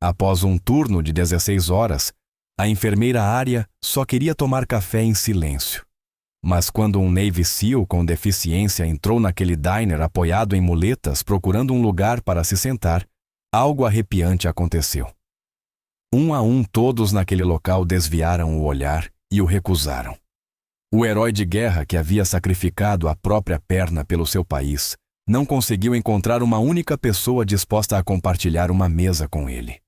Após um turno de 16 horas, a enfermeira Arya só queria tomar café em silêncio. Mas quando um Navy SEAL com deficiência entrou naquele diner apoiado em muletas procurando um lugar para se sentar, algo arrepiante aconteceu. Um a um todos naquele local desviaram o olhar e o recusaram. O herói de guerra que havia sacrificado a própria perna pelo seu país não conseguiu encontrar uma única pessoa disposta a compartilhar uma mesa com ele.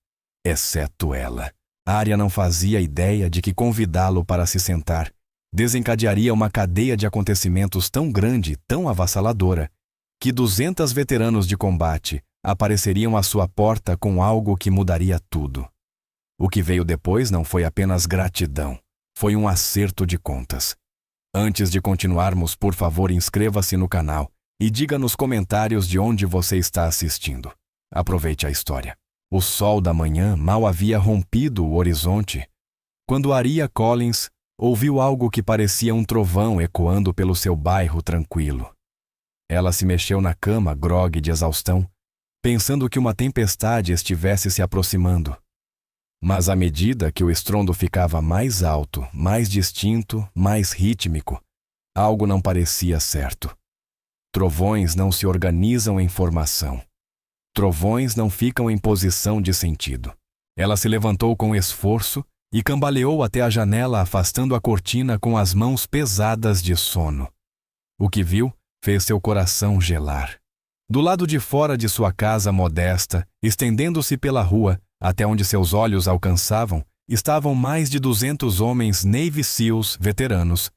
Exceto ela. Arya não fazia ideia de que convidá-lo para se sentar desencadearia uma cadeia de acontecimentos tão grande, tão avassaladora, que 200 veteranos de combate apareceriam à sua porta com algo que mudaria tudo. O que veio depois não foi apenas gratidão, foi um acerto de contas. Antes de continuarmos, por favor, inscreva-se no canal e diga nos comentários de onde você está assistindo. Aproveite a história. O sol da manhã mal havia rompido o horizonte, quando Arya Collins ouviu algo que parecia um trovão ecoando pelo seu bairro tranquilo. Ela se mexeu na cama, grogue de exaustão, pensando que uma tempestade estivesse se aproximando. Mas à medida que o estrondo ficava mais alto, mais distinto, mais rítmico, algo não parecia certo. Trovões não se organizam em formação. Trovões não ficam em posição de sentido. Ela se levantou com esforço e cambaleou até a janela, afastando a cortina com as mãos pesadas de sono. O que viu fez seu coração gelar. Do lado de fora de sua casa modesta, estendendo-se pela rua, até onde seus olhos alcançavam, estavam mais de 200 homens Navy SEALs veteranos,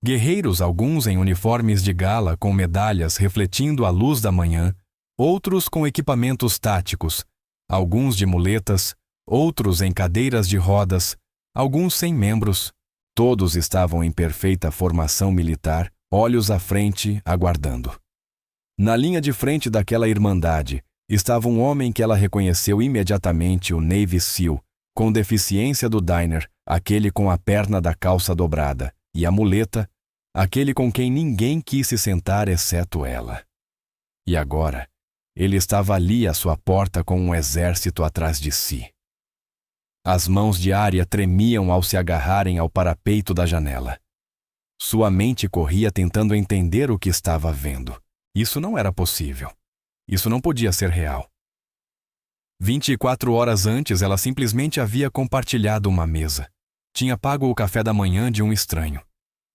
guerreiros, alguns em uniformes de gala com medalhas refletindo a luz da manhã, outros com equipamentos táticos, alguns de muletas, outros em cadeiras de rodas, alguns sem membros. Todos estavam em perfeita formação militar, olhos à frente, aguardando. Na linha de frente daquela irmandade estava um homem que ela reconheceu imediatamente, o Navy SEAL, com deficiência do diner, aquele com a perna da calça dobrada, e a muleta, aquele com quem ninguém quis se sentar exceto ela. E agora, ele estava ali à sua porta com um exército atrás de si. As mãos de Arya tremiam ao se agarrarem ao parapeito da janela. Sua mente corria tentando entender o que estava vendo. Isso não era possível. Isso não podia ser real. 24 horas antes, ela simplesmente havia compartilhado uma mesa. Tinha pago o café da manhã de um estranho.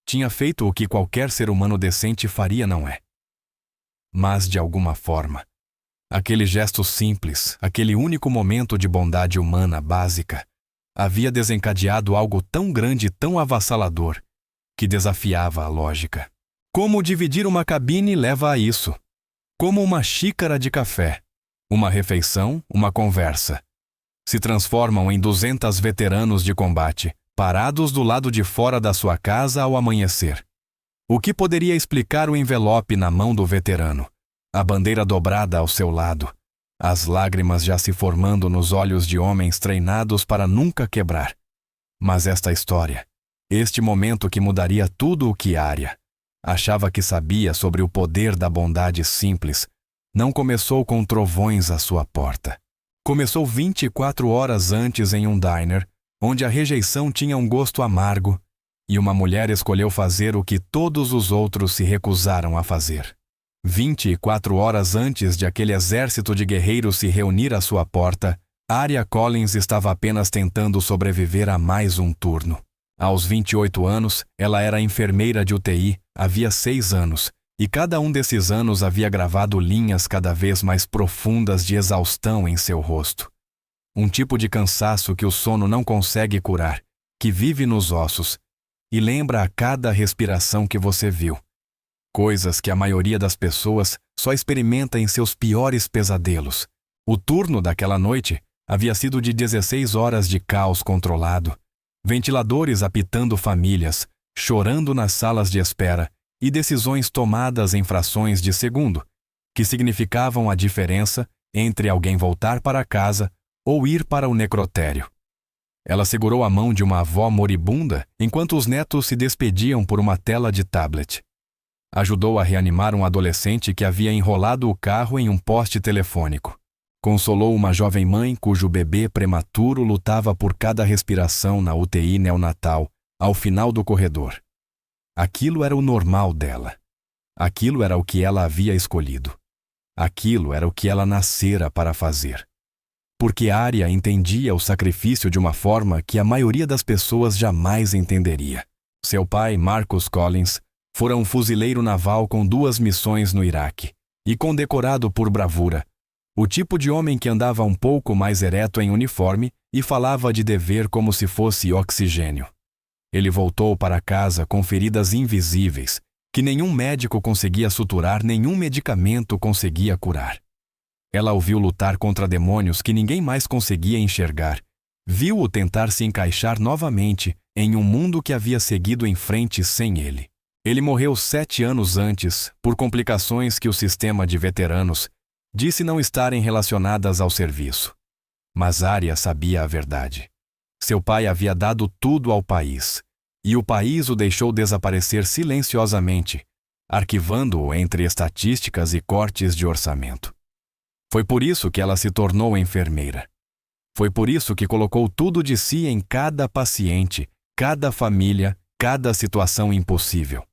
Tinha feito o que qualquer ser humano decente faria, não é? Mas, de alguma forma, aquele gesto simples, aquele único momento de bondade humana básica, havia desencadeado algo tão grande e tão avassalador que desafiava a lógica. Como dividir uma cabine leva a isso? Como uma xícara de café, uma refeição, uma conversa, se transformam em 200 veteranos de combate, parados do lado de fora da sua casa ao amanhecer. O que poderia explicar o envelope na mão do veterano? A bandeira dobrada ao seu lado, as lágrimas já se formando nos olhos de homens treinados para nunca quebrar. Mas esta história, este momento que mudaria tudo o que Arya achava que sabia sobre o poder da bondade simples, não começou com trovões à sua porta. Começou 24 horas antes em um diner, onde a rejeição tinha um gosto amargo, e uma mulher escolheu fazer o que todos os outros se recusaram a fazer. 24 horas antes de aquele exército de guerreiros se reunir à sua porta, Arya Collins estava apenas tentando sobreviver a mais um turno. Aos 28 anos, ela era enfermeira de UTI, havia 6 anos, e cada um desses anos havia gravado linhas cada vez mais profundas de exaustão em seu rosto. Um tipo de cansaço que o sono não consegue curar, que vive nos ossos, e lembra a cada respiração que você viu. Coisas que a maioria das pessoas só experimenta em seus piores pesadelos. O turno daquela noite havia sido de 16 horas de caos controlado, ventiladores apitando famílias, chorando nas salas de espera e decisões tomadas em frações de segundo, que significavam a diferença entre alguém voltar para casa ou ir para o necrotério. Ela segurou a mão de uma avó moribunda enquanto os netos se despediam por uma tela de tablet. Ajudou a reanimar um adolescente que havia enrolado o carro em um poste telefônico. Consolou uma jovem mãe cujo bebê prematuro lutava por cada respiração na UTI neonatal, ao final do corredor. Aquilo era o normal dela. Aquilo era o que ela havia escolhido. Aquilo era o que ela nascera para fazer. Porque Arya entendia o sacrifício de uma forma que a maioria das pessoas jamais entenderia. Seu pai, Marcus Collins, fora um fuzileiro naval com 2 missões no Iraque, e condecorado por bravura. O tipo de homem que andava um pouco mais ereto em uniforme e falava de dever como se fosse oxigênio. Ele voltou para casa com feridas invisíveis, que nenhum médico conseguia suturar, nenhum medicamento conseguia curar. Ela o viu lutar contra demônios que ninguém mais conseguia enxergar. Viu-o tentar se encaixar novamente em um mundo que havia seguido em frente sem ele. Ele morreu 7 anos antes, por complicações que o sistema de veteranos disse não estarem relacionadas ao serviço. Mas Arya sabia a verdade. Seu pai havia dado tudo ao país, e o país o deixou desaparecer silenciosamente, arquivando-o entre estatísticas e cortes de orçamento. Foi por isso que ela se tornou enfermeira. Foi por isso que colocou tudo de si em cada paciente, cada família, cada situação impossível.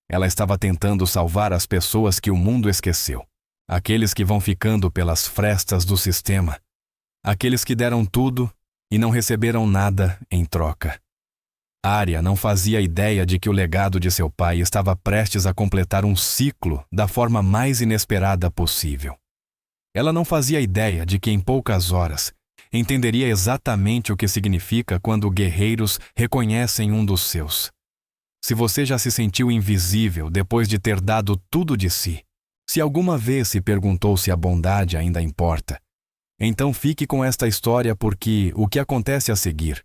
Ela estava tentando salvar as pessoas que o mundo esqueceu. Aqueles que vão ficando pelas frestas do sistema. Aqueles que deram tudo e não receberam nada em troca. Arya não fazia ideia de que o legado de seu pai estava prestes a completar um ciclo da forma mais inesperada possível. Ela não fazia ideia de que em poucas horas entenderia exatamente o que significa quando guerreiros reconhecem um dos seus. Se você já se sentiu invisível depois de ter dado tudo de si, se alguma vez se perguntou se a bondade ainda importa, então fique com esta história porque o que acontece a seguir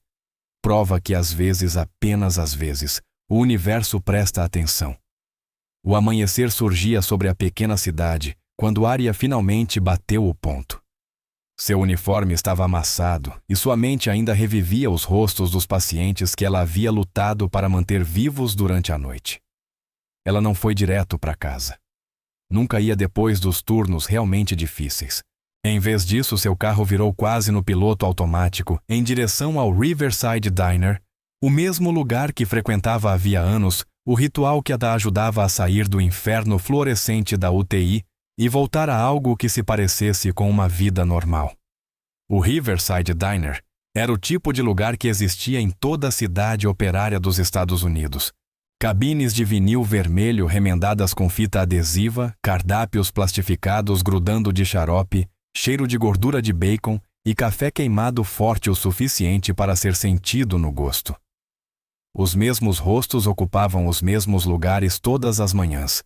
prova que às vezes, apenas às vezes, o universo presta atenção. O amanhecer surgia sobre a pequena cidade quando Arya finalmente bateu o ponto. Seu uniforme estava amassado e sua mente ainda revivia os rostos dos pacientes que ela havia lutado para manter vivos durante a noite. Ela não foi direto para casa. Nunca ia depois dos turnos realmente difíceis. Em vez disso, seu carro virou quase no piloto automático em direção ao Riverside Diner, o mesmo lugar que frequentava havia anos, o ritual que a ajudava a sair do inferno fluorescente da UTI e voltar a algo que se parecesse com uma vida normal. O Riverside Diner era o tipo de lugar que existia em toda a cidade operária dos Estados Unidos. Cabines de vinil vermelho remendadas com fita adesiva, cardápios plastificados grudando de xarope, cheiro de gordura de bacon e café queimado forte o suficiente para ser sentido no gosto. Os mesmos rostos ocupavam os mesmos lugares todas as manhãs.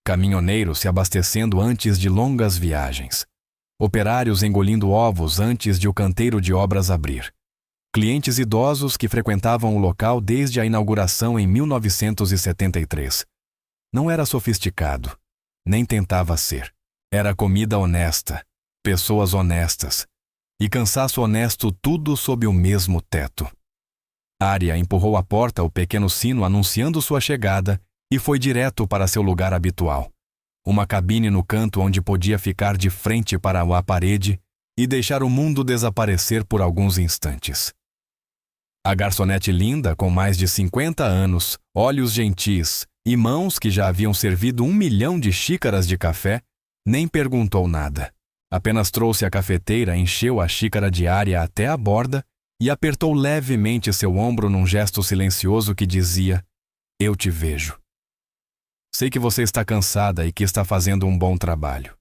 Caminhoneiros se abastecendo antes de longas viagens. Operários engolindo ovos antes de o canteiro de obras abrir. Clientes idosos que frequentavam o local desde a inauguração em 1973. Não era sofisticado, nem tentava ser. Era comida honesta, pessoas honestas, e cansaço honesto, tudo sob o mesmo teto. Arya empurrou à porta o pequeno sino anunciando sua chegada e foi direto para seu lugar habitual. Uma cabine no canto onde podia ficar de frente para a parede e deixar o mundo desaparecer por alguns instantes. A garçonete linda, com mais de 50 anos, olhos gentis e mãos que já haviam servido 1 milhão de xícaras de café, nem perguntou nada. Apenas trouxe a cafeteira, encheu a xícara de Arya até a borda e apertou levemente seu ombro num gesto silencioso que dizia: "Eu te vejo. Sei que você está cansada e que está fazendo um bom trabalho."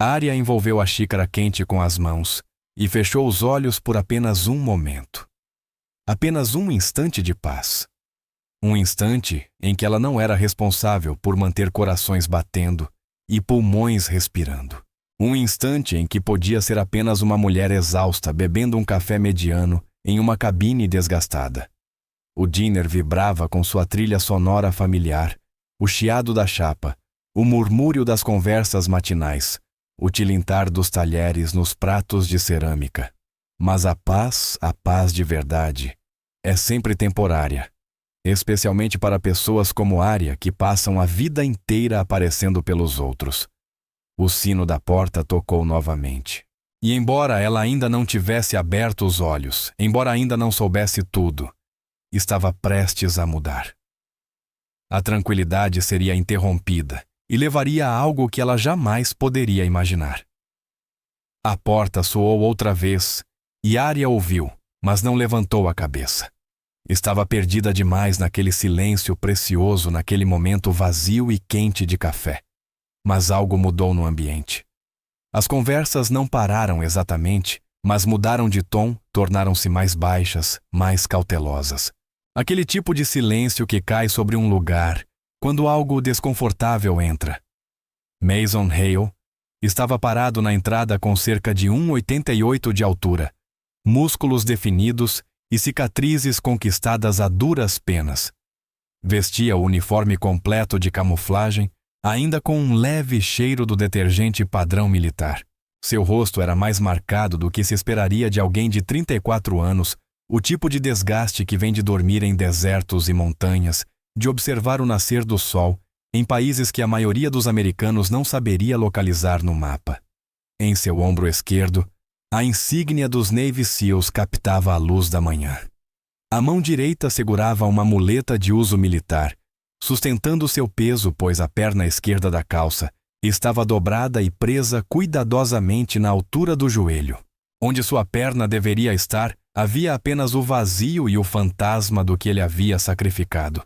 Arya envolveu a xícara quente com as mãos e fechou os olhos por apenas um momento. Apenas um instante de paz. Um instante em que ela não era responsável por manter corações batendo e pulmões respirando. Um instante em que podia ser apenas uma mulher exausta bebendo um café mediano em uma cabine desgastada. O diner vibrava com sua trilha sonora familiar, o chiado da chapa, o murmúrio das conversas matinais, o tilintar dos talheres nos pratos de cerâmica. Mas a paz de verdade, é sempre temporária, especialmente para pessoas como Arya que passam a vida inteira aparecendo pelos outros. O sino da porta tocou novamente. E embora ela ainda não tivesse aberto os olhos, embora ainda não soubesse tudo, estava prestes a mudar. A tranquilidade seria interrompida e levaria a algo que ela jamais poderia imaginar. A porta soou outra vez e Arya ouviu, mas não levantou a cabeça. Estava perdida demais naquele silêncio precioso, naquele momento vazio e quente de café. Mas algo mudou no ambiente. As conversas não pararam exatamente, mas mudaram de tom, tornaram-se mais baixas, mais cautelosas. Aquele tipo de silêncio que cai sobre um lugar quando algo desconfortável entra. Mason Hale estava parado na entrada com cerca de 1,88 de altura, músculos definidos e cicatrizes conquistadas a duras penas. Vestia o uniforme completo de camuflagem, ainda com um leve cheiro do detergente padrão militar. Seu rosto era mais marcado do que se esperaria de alguém de 34 anos, o tipo de desgaste que vem de dormir em desertos e montanhas, de observar o nascer do sol, em países que a maioria dos americanos não saberia localizar no mapa. Em seu ombro esquerdo, a insígnia dos Navy SEALs captava a luz da manhã. A mão direita segurava uma muleta de uso militar, sustentando seu peso, pois a perna esquerda da calça estava dobrada e presa cuidadosamente na altura do joelho. Onde sua perna deveria estar, havia apenas o vazio e o fantasma do que ele havia sacrificado.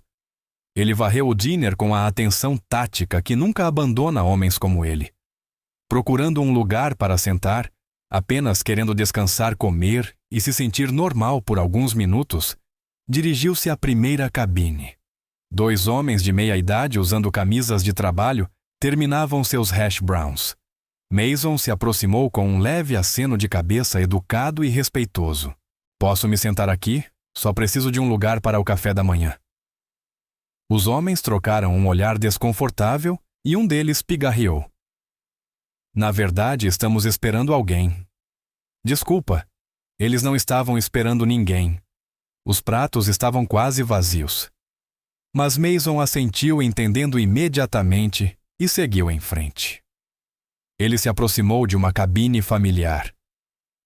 Ele varreu o diner com a atenção tática que nunca abandona homens como ele. Procurando um lugar para sentar, apenas querendo descansar, comer e se sentir normal por alguns minutos, dirigiu-se à primeira cabine. 2 homens de meia idade usando camisas de trabalho terminavam seus hash browns. Mason se aproximou com um leve aceno de cabeça educado e respeitoso. Posso me sentar aqui? Só preciso de um lugar para o café da manhã. Os homens trocaram um olhar desconfortável e um deles pigarreou. Na verdade, estamos esperando alguém. Desculpa, eles não estavam esperando ninguém. Os pratos estavam quase vazios. Mas Mason assentiu, entendendo imediatamente, e seguiu em frente. Ele se aproximou de uma cabine familiar.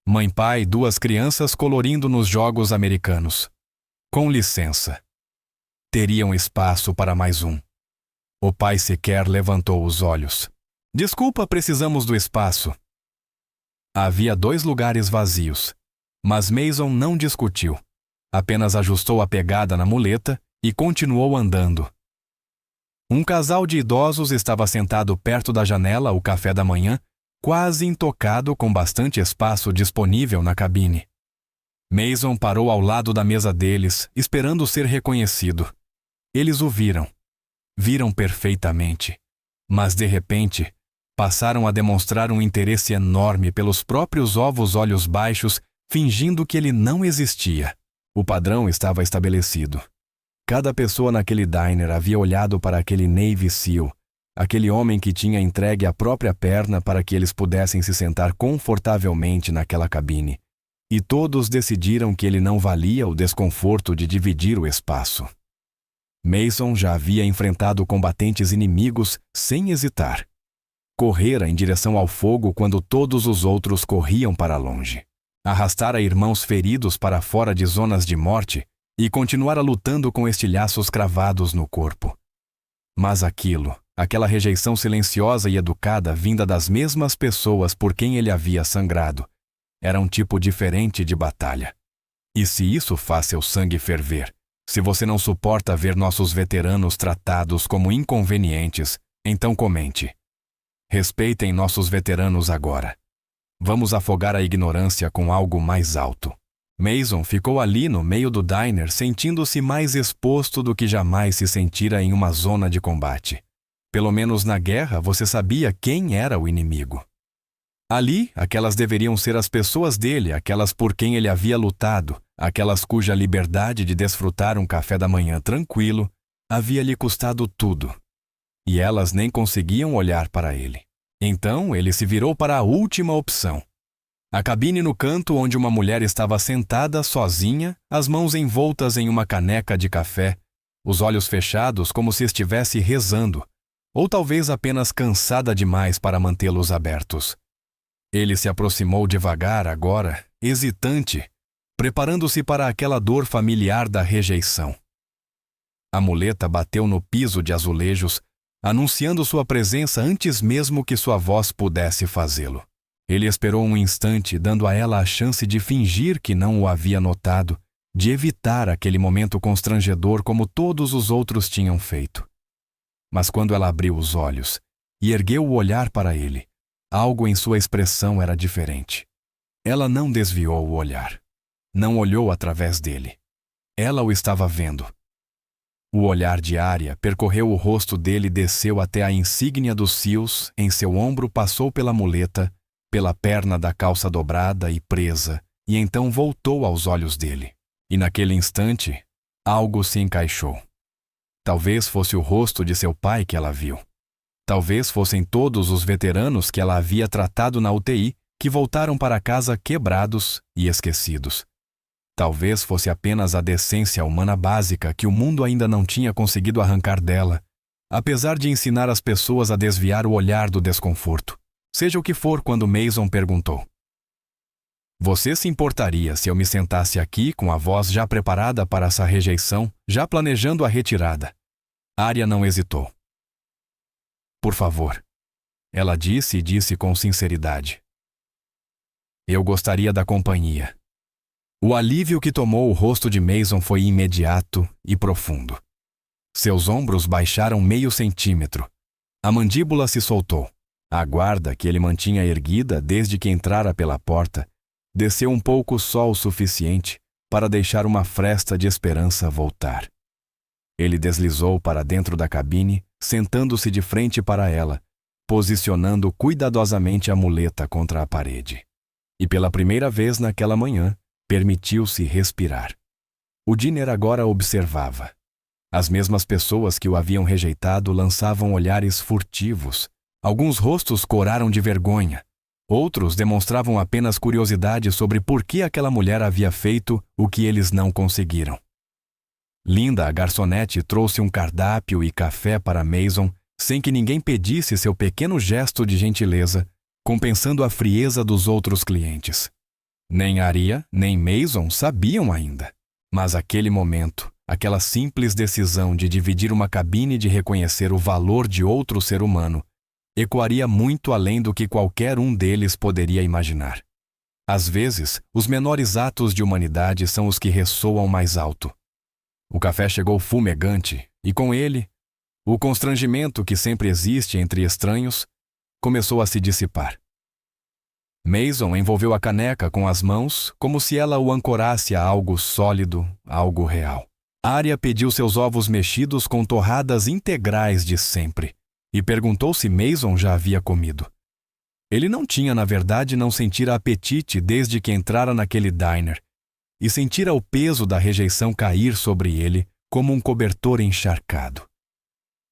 Mãe, pai e 2 crianças colorindo nos jogos americanos. Com licença. Teriam espaço para mais um. O pai sequer levantou os olhos. Desculpa, precisamos do espaço. Havia 2 lugares vazios, mas Mason não discutiu. Apenas ajustou a pegada na muleta e continuou andando. Um casal de idosos estava sentado perto da janela ao café da manhã, quase intocado, com bastante espaço disponível na cabine. Mason parou ao lado da mesa deles, esperando ser reconhecido. Eles o viram. Viram perfeitamente. Mas, de repente, passaram a demonstrar um interesse enorme pelos próprios olhos baixos, fingindo que ele não existia. O padrão estava estabelecido. Cada pessoa naquele diner havia olhado para aquele Navy SEAL, aquele homem que tinha entregue a própria perna para que eles pudessem se sentar confortavelmente naquela cabine. E todos decidiram que ele não valia o desconforto de dividir o espaço. Mason já havia enfrentado combatentes inimigos sem hesitar. Correra em direção ao fogo quando todos os outros corriam para longe. Arrastara irmãos feridos para fora de zonas de morte e continuara lutando com estilhaços cravados no corpo. Mas aquela rejeição silenciosa e educada vinda das mesmas pessoas por quem ele havia sangrado, era um tipo diferente de batalha. E se isso faz seu sangue ferver, se você não suporta ver nossos veteranos tratados como inconvenientes, então comente. Respeitem nossos veteranos agora. Vamos afogar a ignorância com algo mais alto. Mason ficou ali no meio do diner, sentindo-se mais exposto do que jamais se sentira em uma zona de combate. Pelo menos na guerra você sabia quem era o inimigo. Ali, aquelas deveriam ser as pessoas dele, aquelas por quem ele havia lutado, aquelas cuja liberdade de desfrutar um café da manhã tranquilo havia lhe custado tudo. E elas nem conseguiam olhar para ele. Então ele se virou para a última opção. A cabine no canto onde uma mulher estava sentada sozinha, as mãos envoltas em uma caneca de café, os olhos fechados como se estivesse rezando, ou talvez apenas cansada demais para mantê-los abertos. Ele se aproximou devagar agora, hesitante, preparando-se para aquela dor familiar da rejeição. A muleta bateu no piso de azulejos, anunciando sua presença antes mesmo que sua voz pudesse fazê-lo. Ele esperou um instante, dando a ela a chance de fingir que não o havia notado, de evitar aquele momento constrangedor como todos os outros tinham feito. Mas quando ela abriu os olhos e ergueu o olhar para ele, algo em sua expressão era diferente. Ela não desviou o olhar. Não olhou através dele. Ela o estava vendo. O olhar de Arya percorreu o rosto dele e desceu até a insígnia dos cios, em seu ombro passou pela muleta, pela perna da calça dobrada e presa, e então voltou aos olhos dele. E naquele instante, algo se encaixou. Talvez fosse o rosto de seu pai que ela viu. Talvez fossem todos os veteranos que ela havia tratado na UTI, que voltaram para casa quebrados e esquecidos. Talvez fosse apenas a decência humana básica que o mundo ainda não tinha conseguido arrancar dela, apesar de ensinar as pessoas a desviar o olhar do desconforto. Seja o que for, quando Mason perguntou: "Você se importaria se eu me sentasse aqui com a voz já preparada para essa rejeição, já planejando a retirada?" Arya não hesitou. "Por favor." Ela disse e disse com sinceridade. "Eu gostaria da companhia." O alívio que tomou o rosto de Mason foi imediato e profundo. Seus ombros baixaram meio centímetro. A mandíbula se soltou. A guarda que ele mantinha erguida desde que entrara pela porta desceu um pouco só o suficiente para deixar uma fresta de esperança voltar. Ele deslizou para dentro da cabine, sentando-se de frente para ela, posicionando cuidadosamente a muleta contra a parede. E pela primeira vez naquela manhã, permitiu-se respirar. O Dinner agora observava. As mesmas pessoas que o haviam rejeitado lançavam olhares furtivos. Alguns rostos coraram de vergonha. Outros demonstravam apenas curiosidade sobre por que aquela mulher havia feito o que eles não conseguiram. Linda, a garçonete, trouxe um cardápio e café para Mason sem que ninguém pedisse seu pequeno gesto de gentileza, compensando a frieza dos outros clientes. Nem Arya, nem Mason sabiam ainda. Mas aquele momento, aquela simples decisão de dividir uma cabine e de reconhecer o valor de outro ser humano, ecoaria muito além do que qualquer um deles poderia imaginar. Às vezes, os menores atos de humanidade são os que ressoam mais alto. O café chegou fumegante, e com ele, o constrangimento que sempre existe entre estranhos começou a se dissipar. Mason envolveu a caneca com as mãos como se ela o ancorasse a algo sólido, algo real. Arya pediu seus ovos mexidos com torradas integrais de sempre e perguntou se Mason já havia comido. Ele não tinha, na verdade, não sentira apetite desde que entrara naquele diner e sentira o peso da rejeição cair sobre ele como um cobertor encharcado.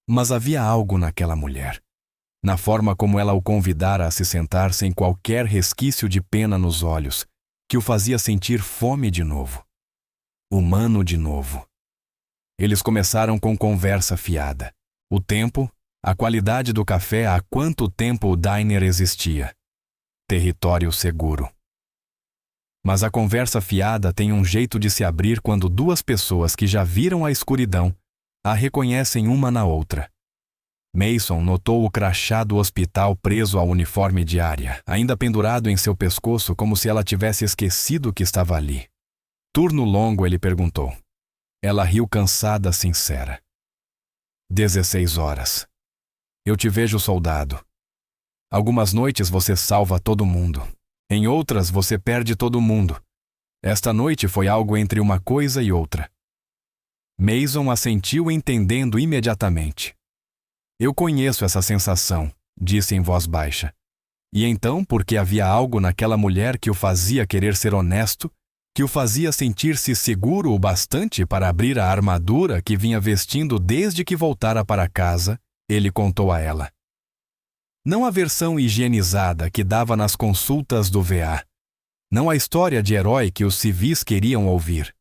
Mas havia algo naquela mulher, na forma como ela o convidara a se sentar sem qualquer resquício de pena nos olhos, que o fazia sentir fome de novo. Humano de novo. Eles começaram com conversa fiada. O tempo, a qualidade do café, há quanto tempo o diner existia. Território seguro. Mas a conversa fiada tem um jeito de se abrir quando duas pessoas que já viram a escuridão a reconhecem uma na outra. Mason notou o crachá do hospital preso ao uniforme de Arya, ainda pendurado em seu pescoço como se ela tivesse esquecido que estava ali. Turno longo, ele perguntou. Ela riu cansada, sincera. 16 horas. Eu te vejo, soldado. Algumas noites você salva todo mundo. Em outras você perde todo mundo. Esta noite foi algo entre uma coisa e outra. Mason assentiu entendendo imediatamente. Eu conheço essa sensação, disse em voz baixa. E então, porque havia algo naquela mulher que o fazia querer ser honesto, que o fazia sentir-se seguro o bastante para abrir a armadura que vinha vestindo desde que voltara para casa, ele contou a ela. Não a versão higienizada que dava nas consultas do VA. Não a história de herói que os civis queriam ouvir.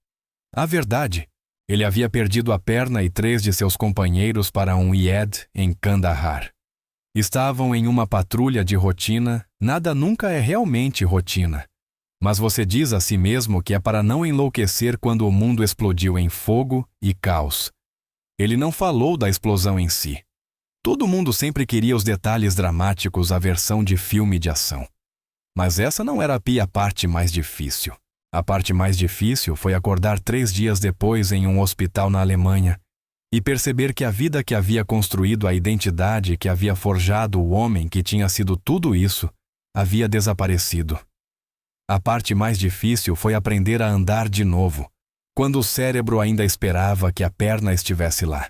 A verdade. Ele havia perdido a perna e 3 de seus companheiros para um IED em Kandahar. Estavam em uma patrulha de rotina. Nada nunca é realmente rotina. Mas você diz a si mesmo que é para não enlouquecer quando o mundo explodiu em fogo e caos. Ele não falou da explosão em si. Todo mundo sempre queria os detalhes dramáticos, a versão de filme de ação. Mas essa não era a parte mais difícil. A parte mais difícil foi acordar 3 dias depois em um hospital na Alemanha e perceber que a vida que havia construído a identidade que havia forjado o homem que tinha sido tudo isso, havia desaparecido. A parte mais difícil foi aprender a andar de novo, quando o cérebro ainda esperava que a perna estivesse lá.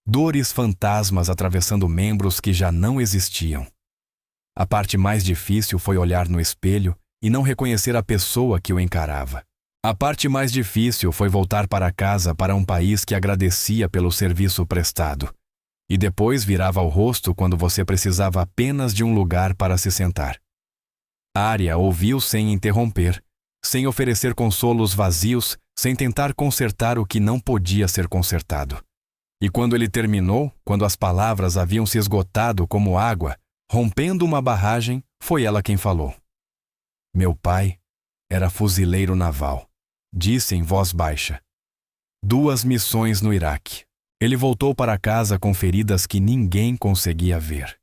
Dores fantasmas atravessando membros que já não existiam. A parte mais difícil foi olhar no espelho e não reconhecer a pessoa que o encarava. A parte mais difícil foi voltar para casa, para um país que agradecia pelo serviço prestado. E depois virava o rosto quando você precisava apenas de um lugar para se sentar. Arya ouviu sem interromper, sem oferecer consolos vazios, sem tentar consertar o que não podia ser consertado. E quando ele terminou, quando as palavras haviam se esgotado como água, rompendo uma barragem, foi ela quem falou. Meu pai era fuzileiro naval, disse em voz baixa. 2 missões no Iraque. Ele voltou para casa com feridas que ninguém conseguia ver.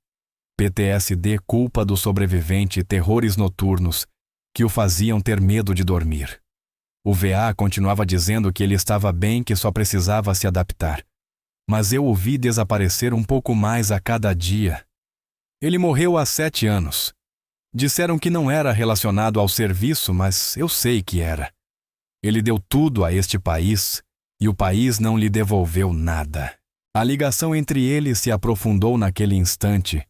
PTSD, culpa do sobrevivente, terrores noturnos, que o faziam ter medo de dormir. O VA continuava dizendo que ele estava bem, que só precisava se adaptar. Mas eu o vi desaparecer um pouco mais a cada dia. Ele morreu há 7 anos. Disseram que não era relacionado ao serviço, mas eu sei que era. Ele deu tudo a este país e o país não lhe devolveu nada. A ligação entre eles se aprofundou naquele instante.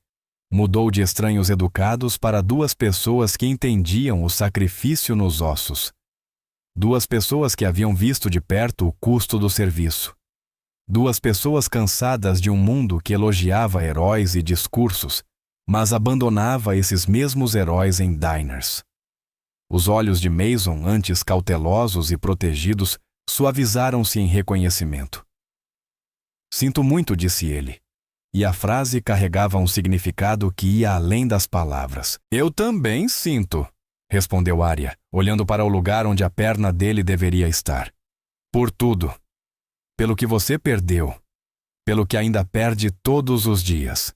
Mudou de estranhos educados para 2 pessoas que entendiam o sacrifício nos ossos. 2 pessoas que haviam visto de perto o custo do serviço. 2 pessoas cansadas de um mundo que elogiava heróis e discursos, mas abandonava esses mesmos heróis em diners. Os olhos de Mason, antes cautelosos e protegidos, suavizaram-se em reconhecimento. Sinto muito, disse ele. E a frase carregava um significado que ia além das palavras. Eu também sinto, respondeu Arya, olhando para o lugar onde a perna dele deveria estar. Por tudo. Pelo que você perdeu. Pelo que ainda perde todos os dias.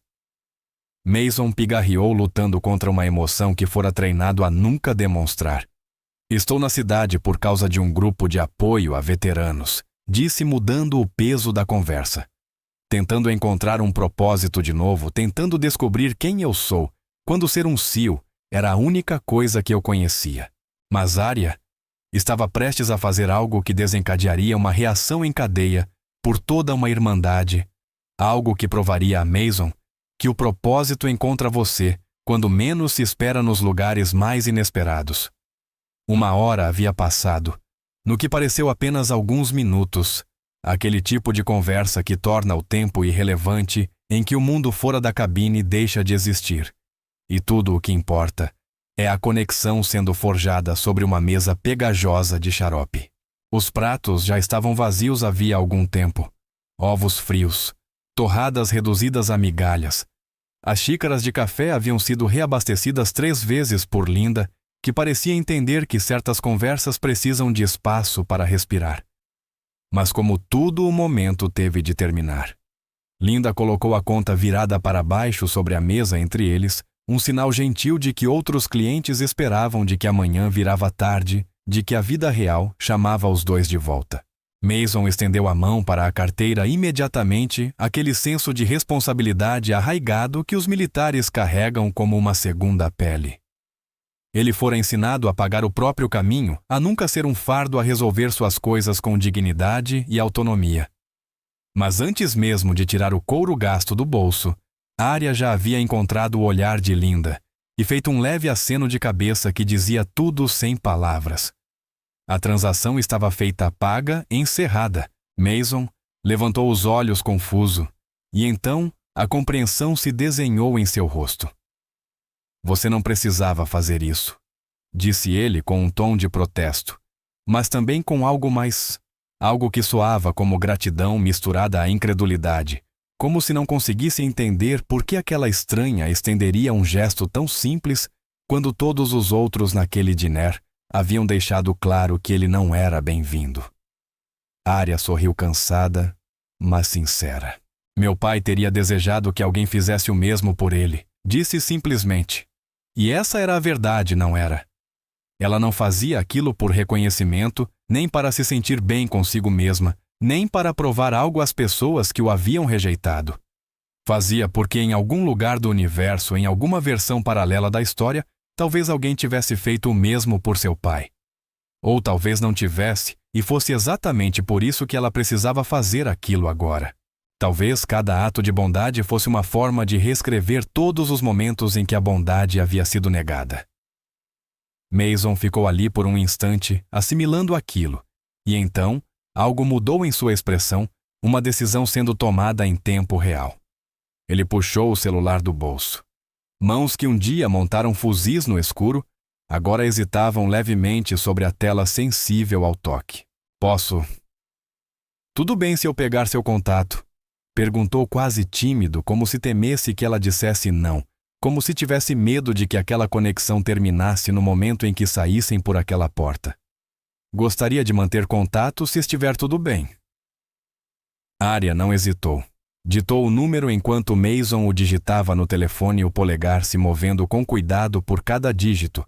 Mason pigarreou lutando contra uma emoção que fora treinado a nunca demonstrar. Estou na cidade por causa de um grupo de apoio a veteranos, disse mudando o peso da conversa. Tentando encontrar um propósito de novo, tentando descobrir quem eu sou, quando ser um SEAL era a única coisa que eu conhecia. Mas Arya estava prestes a fazer algo que desencadearia uma reação em cadeia por toda uma irmandade, algo que provaria a Mason que o propósito encontra você quando menos se espera nos lugares mais inesperados. 1 hora havia passado, no que pareceu apenas alguns minutos, aquele tipo de conversa que torna o tempo irrelevante, em que o mundo fora da cabine deixa de existir. E tudo o que importa é a conexão sendo forjada sobre uma mesa pegajosa de xarope. Os pratos já estavam vazios havia algum tempo. Ovos frios, torradas reduzidas a migalhas. As xícaras de café haviam sido reabastecidas 3 vezes por Linda, que parecia entender que certas conversas precisam de espaço para respirar. Mas como tudo o momento teve de terminar. Linda colocou a conta virada para baixo sobre a mesa entre eles, um sinal gentil de que outros clientes esperavam, de que amanhã virava tarde, de que a vida real chamava os 2 de volta. Mason estendeu a mão para a carteira imediatamente, aquele senso de responsabilidade arraigado que os militares carregam como uma segunda pele. Ele fora ensinado a pagar o próprio caminho, a nunca ser um fardo, a resolver suas coisas com dignidade e autonomia. Mas antes mesmo de tirar o couro gasto do bolso, Arya já havia encontrado o olhar de Linda e feito um leve aceno de cabeça que dizia tudo sem palavras. A transação estava feita paga, encerrada. Mason levantou os olhos confuso, e então a compreensão se desenhou em seu rosto. Você não precisava fazer isso, disse ele com um tom de protesto, mas também com algo mais Algo que soava como gratidão misturada à incredulidade, como se não conseguisse entender por que aquela estranha estenderia um gesto tão simples quando todos os outros naquele diner haviam deixado claro que ele não era bem-vindo. Arya sorriu cansada, mas sincera. Meu pai teria desejado que alguém fizesse o mesmo por ele, disse simplesmente. E essa era a verdade, não era? Ela não fazia aquilo por reconhecimento, nem para se sentir bem consigo mesma, nem para provar algo às pessoas que o haviam rejeitado. Fazia porque em algum lugar do universo, em alguma versão paralela da história, talvez alguém tivesse feito o mesmo por seu pai. Ou talvez não tivesse, e fosse exatamente por isso que ela precisava fazer aquilo agora. Talvez cada ato de bondade fosse uma forma de reescrever todos os momentos em que a bondade havia sido negada. Mason ficou ali por um instante, assimilando aquilo, e então, algo mudou em sua expressão, uma decisão sendo tomada em tempo real. Ele puxou o celular do bolso. Mãos que um dia montaram fuzis no escuro, agora hesitavam levemente sobre a tela sensível ao toque. Posso... Tudo bem se eu pegar seu contato? Perguntou quase tímido, como se temesse que ela dissesse não, como se tivesse medo de que aquela conexão terminasse no momento em que saíssem por aquela porta. Gostaria de manter contato se estiver tudo bem. Arya não hesitou. Ditou o número enquanto Mason o digitava no telefone, o polegar se movendo com cuidado por cada dígito,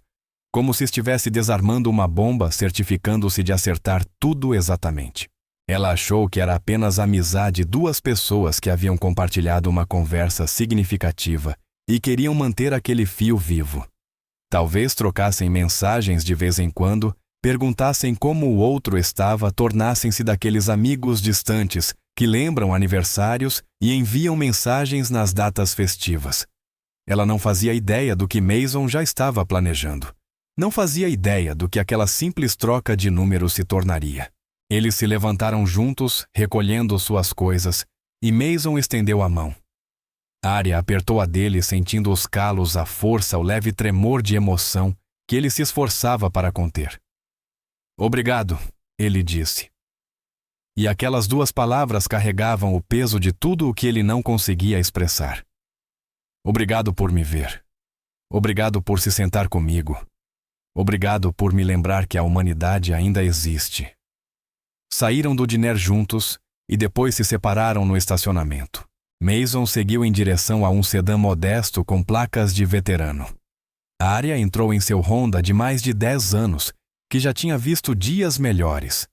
como se estivesse desarmando uma bomba, certificando-se de acertar tudo exatamente. Ela achou que era apenas a amizade de duas pessoas que haviam compartilhado uma conversa significativa e queriam manter aquele fio vivo. Talvez trocassem mensagens de vez em quando, perguntassem como o outro estava, tornassem-se daqueles amigos distantes que lembram aniversários e enviam mensagens nas datas festivas. Ela não fazia ideia do que Mason já estava planejando. Não fazia ideia do que aquela simples troca de números se tornaria. Eles se levantaram juntos, recolhendo suas coisas, e Mason estendeu a mão. Arya apertou a dele, sentindo os calos, a força, o leve tremor de emoção que ele se esforçava para conter. Obrigado, ele disse. E aquelas duas palavras carregavam o peso de tudo o que ele não conseguia expressar. Obrigado por me ver. Obrigado por se sentar comigo. Obrigado por me lembrar que a humanidade ainda existe. Saíram do diner juntos e depois se separaram no estacionamento. Mason seguiu em direção a um sedã modesto com placas de veterano. Arya entrou em seu Honda de mais de 10 anos, que já tinha visto dias melhores.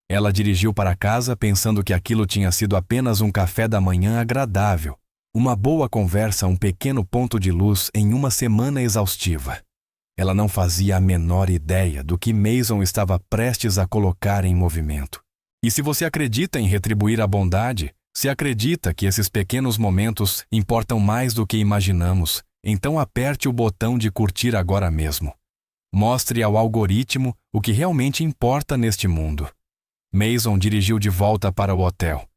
Ela dirigiu para casa pensando que aquilo tinha sido apenas um café da manhã agradável, uma boa conversa, um pequeno ponto de luz em uma semana exaustiva. Ela não fazia a menor ideia do que Mason estava prestes a colocar em movimento. E se você acredita em retribuir a bondade, se acredita que esses pequenos momentos importam mais do que imaginamos, então aperte o botão de curtir agora mesmo. Mostre ao algoritmo o que realmente importa neste mundo. Mason dirigiu de volta para o hotel.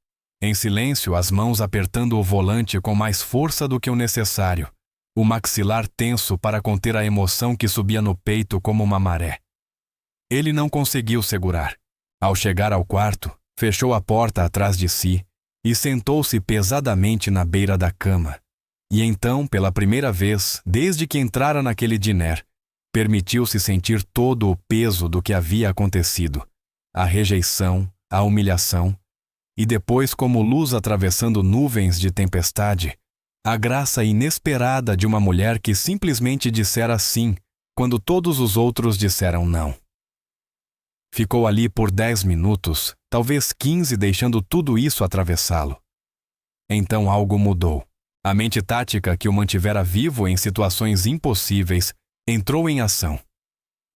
Em silêncio, as mãos apertando o volante com mais força do que o necessário, o maxilar tenso para conter a emoção que subia no peito como uma maré. Ele não conseguiu segurar. Ao chegar ao quarto, fechou a porta atrás de si e sentou-se pesadamente na beira da cama. E então, pela primeira vez, desde que entrara naquele diner, permitiu-se sentir todo o peso do que havia acontecido, a rejeição, a humilhação, e depois, como luz atravessando nuvens de tempestade, a graça inesperada de uma mulher que simplesmente dissera sim, quando todos os outros disseram não. Ficou ali por 10 minutos, talvez 15, deixando tudo isso atravessá-lo. Então algo mudou. A mente tática que o mantivera vivo em situações impossíveis entrou em ação.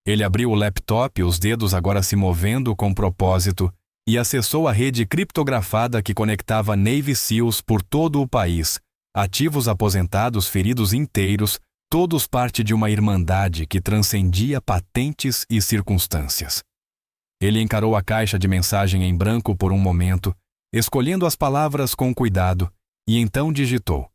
Ele abriu o laptop, os dedos agora se movendo com propósito, e acessou a rede criptografada que conectava Navy SEALs por todo o país, ativos aposentados, feridos inteiros, todos parte de uma irmandade que transcendia patentes e circunstâncias. Ele encarou a caixa de mensagem em branco por um momento, escolhendo as palavras com cuidado, e então digitou: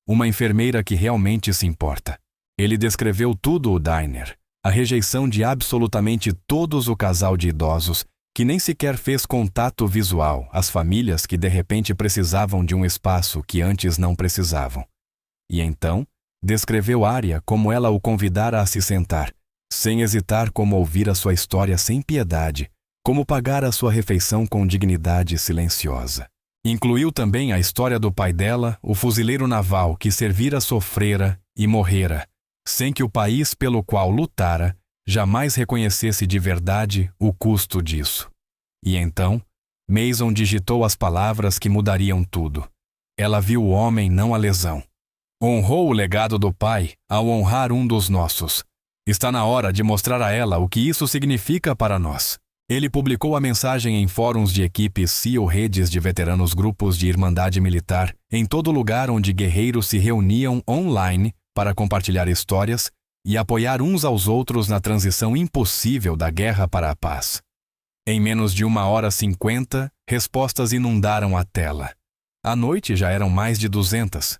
uma enfermeira que realmente se importa. Ele descreveu tudo o diner, a rejeição de absolutamente todos, o casal de idosos, que nem sequer fez contato visual às famílias que de repente precisavam de um espaço que antes não precisavam. E então, descreveu Arya como ela o convidara a se sentar, sem hesitar como ouvir a sua história sem piedade, como pagar a sua refeição com dignidade silenciosa. Incluiu também a história do pai dela, o fuzileiro naval que servira sofrera e morrera, sem que o país pelo qual lutara jamais reconhecesse de verdade o custo disso. E então, Mason digitou as palavras que mudariam tudo. Ela viu o homem, não a lesão. Honrou o legado do pai ao honrar um dos nossos. Está na hora de mostrar a ela o que isso significa para nós. Ele publicou a mensagem em fóruns de equipes SEAL, redes de veteranos, grupos de irmandade militar, em todo lugar onde guerreiros se reuniam online para compartilhar histórias e apoiar uns aos outros na transição impossível da guerra para a paz. Em menos de 1h50, respostas inundaram a tela. À noite já eram mais de 200.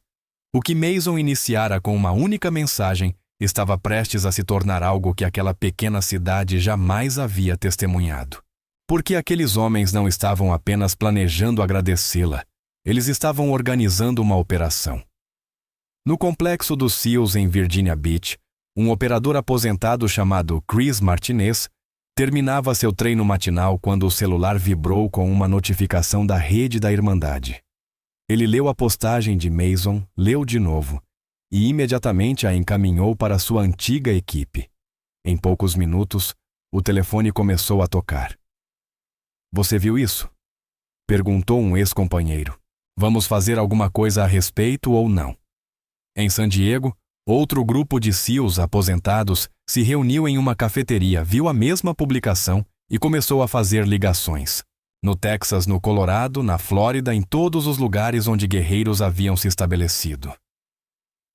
O que Mason iniciara com uma única mensagem estava prestes a se tornar algo que aquela pequena cidade jamais havia testemunhado. Porque aqueles homens não estavam apenas planejando agradecê-la, eles estavam organizando uma operação. No complexo dos SEALs em Virginia Beach, um operador aposentado chamado Chris Martinez terminava seu treino matinal quando o celular vibrou com uma notificação da rede da Irmandade. Ele leu a postagem de Mason, leu de novo, e imediatamente a encaminhou para sua antiga equipe. Em poucos minutos, o telefone começou a tocar. "Você viu isso?" perguntou um ex-companheiro. "Vamos fazer alguma coisa a respeito ou não?" Em San Diego, outro grupo de SEALs aposentados se reuniu em uma cafeteria, viu a mesma publicação e começou a fazer ligações. No Texas, no Colorado, na Flórida, em todos os lugares onde guerreiros haviam se estabelecido.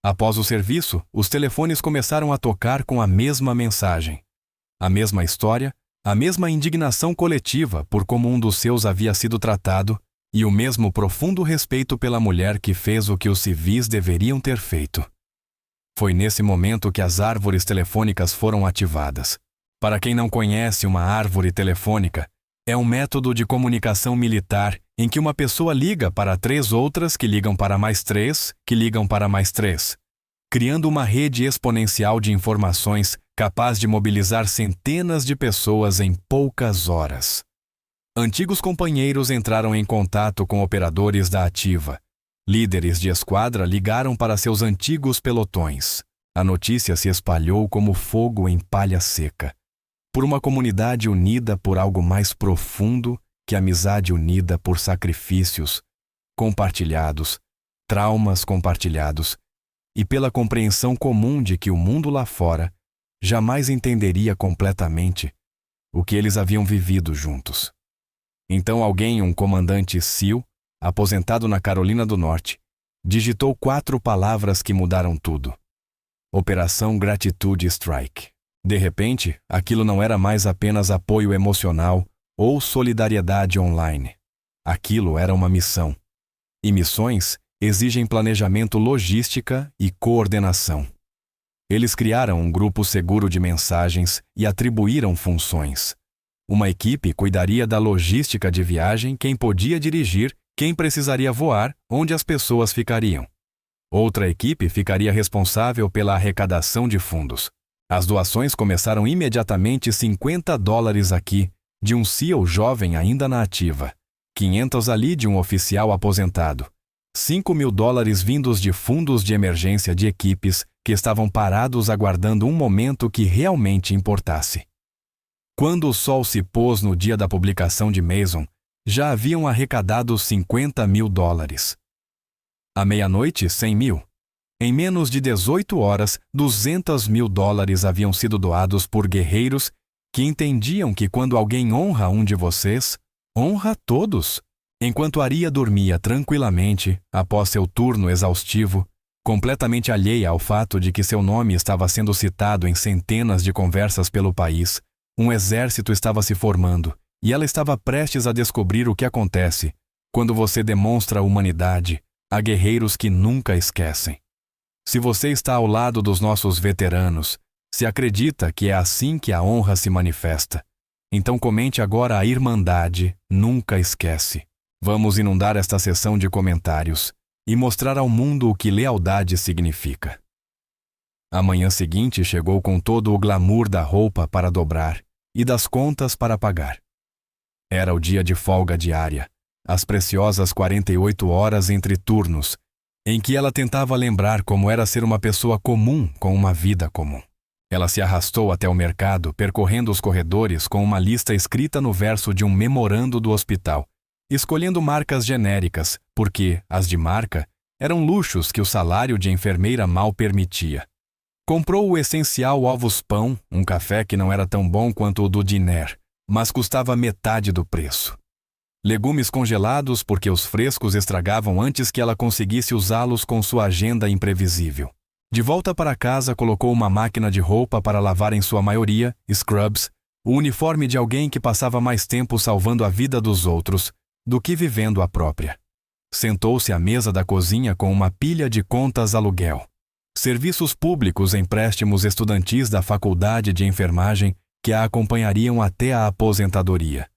Após o serviço, os telefones começaram a tocar com a mesma mensagem. A mesma história, a mesma indignação coletiva por como um dos seus havia sido tratado e o mesmo profundo respeito pela mulher que fez o que os civis deveriam ter feito. Foi nesse momento que as árvores telefônicas foram ativadas. Para quem não conhece uma árvore telefônica, é um método de comunicação militar em que uma pessoa liga para 3 outras que ligam para mais 3, que ligam para mais 3, criando uma rede exponencial de informações capaz de mobilizar centenas de pessoas em poucas horas. Antigos companheiros entraram em contato com operadores da ativa. Líderes de esquadra ligaram para seus antigos pelotões. A notícia se espalhou como fogo em palha seca. Por uma comunidade unida por algo mais profundo que amizade unida por sacrifícios compartilhados, traumas compartilhados, e pela compreensão comum de que o mundo lá fora jamais entenderia completamente o que eles haviam vivido juntos. Então alguém, um comandante SEAL, aposentado na Carolina do Norte, digitou 4 palavras que mudaram tudo. Operação Gratitude Strike. De repente, aquilo não era mais apenas apoio emocional ou solidariedade online. Aquilo era uma missão. E missões exigem planejamento, logística e coordenação. Eles criaram um grupo seguro de mensagens e atribuíram funções. Uma equipe cuidaria da logística de viagem, quem podia dirigir, quem precisaria voar, onde as pessoas ficariam. Outra equipe ficaria responsável pela arrecadação de fundos. As doações começaram imediatamente. $50 aqui, de um SEAL jovem ainda na ativa. 500 ali de um oficial aposentado. $5.000 vindos de fundos de emergência de equipes que estavam parados aguardando um momento que realmente importasse. Quando o sol se pôs no dia da publicação de Mason, já haviam arrecadado $50.000. À meia-noite, 100 mil. Em menos de 18 horas, $200.000 haviam sido doados por guerreiros que entendiam que quando alguém honra um de vocês, honra todos. Enquanto Arya dormia tranquilamente, após seu turno exaustivo, completamente alheia ao fato de que seu nome estava sendo citado em centenas de conversas pelo país, um exército estava se formando e ela estava prestes a descobrir o que acontece quando você demonstra humanidade a guerreiros que nunca esquecem. Se você está ao lado dos nossos veteranos, se acredita que é assim que a honra se manifesta, Então comente agora: a Irmandade nunca esquece. Vamos inundar esta sessão de comentários e mostrar ao mundo o que lealdade significa. A manhã seguinte chegou com todo o glamour da roupa para dobrar e das contas para pagar. Era o dia de folga diária, as preciosas 48 horas entre turnos, em que ela tentava lembrar como era ser uma pessoa comum com uma vida comum. Ela se arrastou até o mercado, percorrendo os corredores com uma lista escrita no verso de um memorando do hospital, escolhendo marcas genéricas, porque as de marca eram luxos que o salário de enfermeira mal permitia. Comprou o essencial ovos-pão, um café que não era tão bom quanto o do diner, mas custava metade do preço. Legumes congelados porque os frescos estragavam antes que ela conseguisse usá-los com sua agenda imprevisível. De volta para casa, colocou uma máquina de roupa para lavar, em sua maioria, scrubs, o uniforme de alguém que passava mais tempo salvando a vida dos outros do que vivendo a própria. Sentou-se à mesa da cozinha com uma pilha de contas aluguel, serviços públicos, empréstimos estudantis da faculdade de enfermagem que a acompanhariam até a aposentadoria.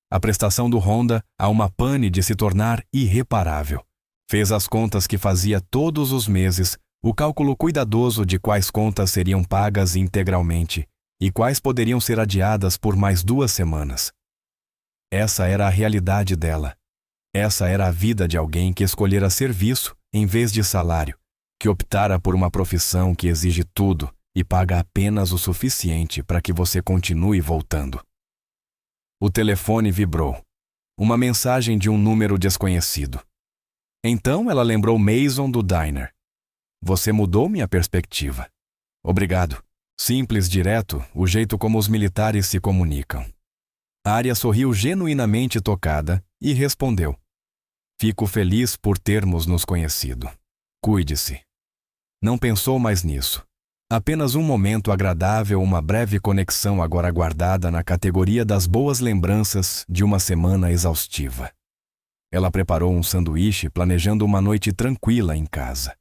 A prestação do Honda a uma pane de se tornar irreparável. Fez as contas que fazia todos os meses, o cálculo cuidadoso de quais contas seriam pagas integralmente e quais poderiam ser adiadas por mais 2 semanas. Essa era a realidade dela. Essa era a vida de alguém que escolhera serviço em vez de salário, que optara por uma profissão que exige tudo e paga apenas o suficiente para que você continue voltando. O telefone vibrou. Uma mensagem de um número desconhecido. Então ela lembrou Mason do diner. Você mudou minha perspectiva. Obrigado. Simples, direto, o jeito como os militares se comunicam. Arya sorriu genuinamente tocada e respondeu: Fico feliz por termos nos conhecido. Cuide-se. Não pensou mais nisso. Apenas um momento agradável, uma breve conexão agora guardada na categoria das boas lembranças de uma semana exaustiva. Ela preparou um sanduíche, planejando uma noite tranquila em casa.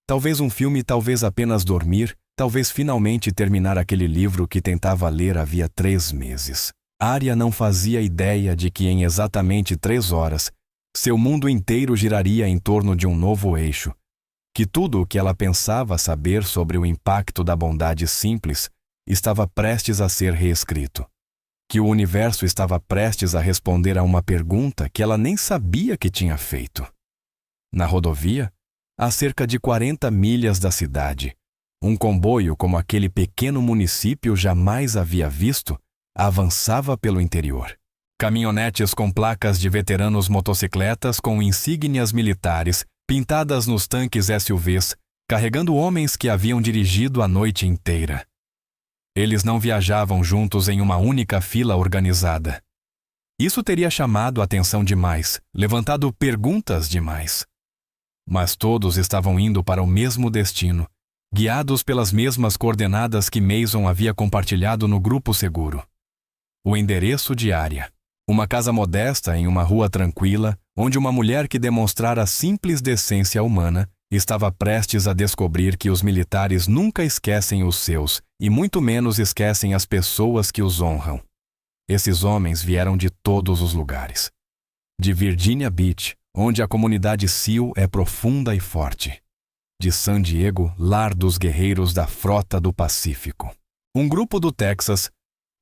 Talvez um filme, talvez apenas dormir, talvez finalmente terminar aquele livro que tentava ler havia 3 meses. Arya não fazia ideia de que em exatamente 3 horas, seu mundo inteiro giraria em torno de um novo eixo, que tudo o que ela pensava saber sobre o impacto da bondade simples estava prestes a ser reescrito, que o universo estava prestes a responder a uma pergunta que ela nem sabia que tinha feito. Na rodovia, a cerca de 40 milhas da cidade, um comboio como aquele pequeno município jamais havia visto, avançava pelo interior. Caminhonetes com placas de veteranos, motocicletas com insígnias militares, pintadas nos tanques SUVs, carregando homens que haviam dirigido a noite inteira. Eles não viajavam juntos em uma única fila organizada. Isso teria chamado a atenção demais, levantado perguntas demais. Mas todos estavam indo para o mesmo destino, guiados pelas mesmas coordenadas que Mason havia compartilhado no grupo seguro. O endereço de Arya. Uma casa modesta em uma rua tranquila, onde uma mulher que demonstrara simples decência humana estava prestes a descobrir que os militares nunca esquecem os seus e muito menos esquecem as pessoas que os honram. Esses homens vieram de todos os lugares. De Virginia Beach, onde a comunidade SEAL é profunda e forte. De San Diego, lar dos guerreiros da Frota do Pacífico. Um grupo do Texas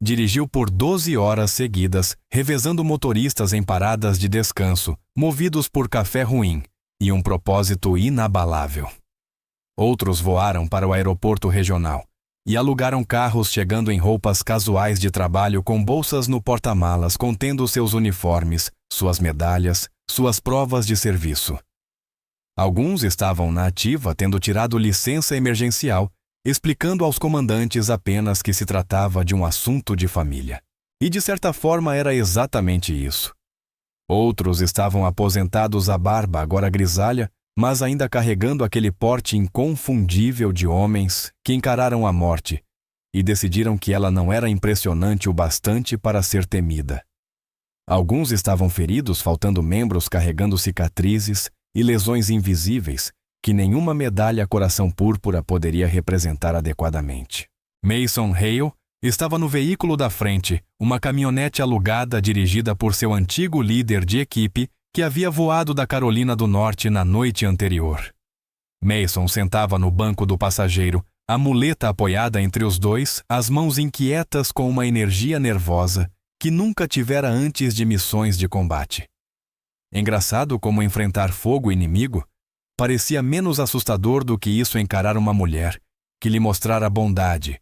dirigiu por 12 horas seguidas, revezando motoristas em paradas de descanso, movidos por café ruim e um propósito inabalável. Outros voaram para o aeroporto regional e alugaram carros, chegando em roupas casuais de trabalho com bolsas no porta-malas contendo seus uniformes, suas medalhas, suas provas de serviço. Alguns estavam na ativa, tendo tirado licença emergencial, explicando aos comandantes apenas que se tratava de um assunto de família. E de certa forma era exatamente isso. Outros estavam aposentados, a barba agora grisalha, mas ainda carregando aquele porte inconfundível de homens que encararam a morte e decidiram que ela não era impressionante o bastante para ser temida. Alguns estavam feridos, faltando membros, carregando cicatrizes e lesões invisíveis que nenhuma medalha coração púrpura poderia representar adequadamente. Mason Hale Estava no veículo da frente, uma caminhonete alugada dirigida por seu antigo líder de equipe que havia voado da Carolina do Norte na noite anterior. Mason sentava no banco do passageiro, a muleta apoiada entre os dois, as mãos inquietas com uma energia nervosa que nunca tivera antes de missões de combate. Engraçado como enfrentar fogo inimigo parecia menos assustador do que isso encarar uma mulher que lhe mostrara bondade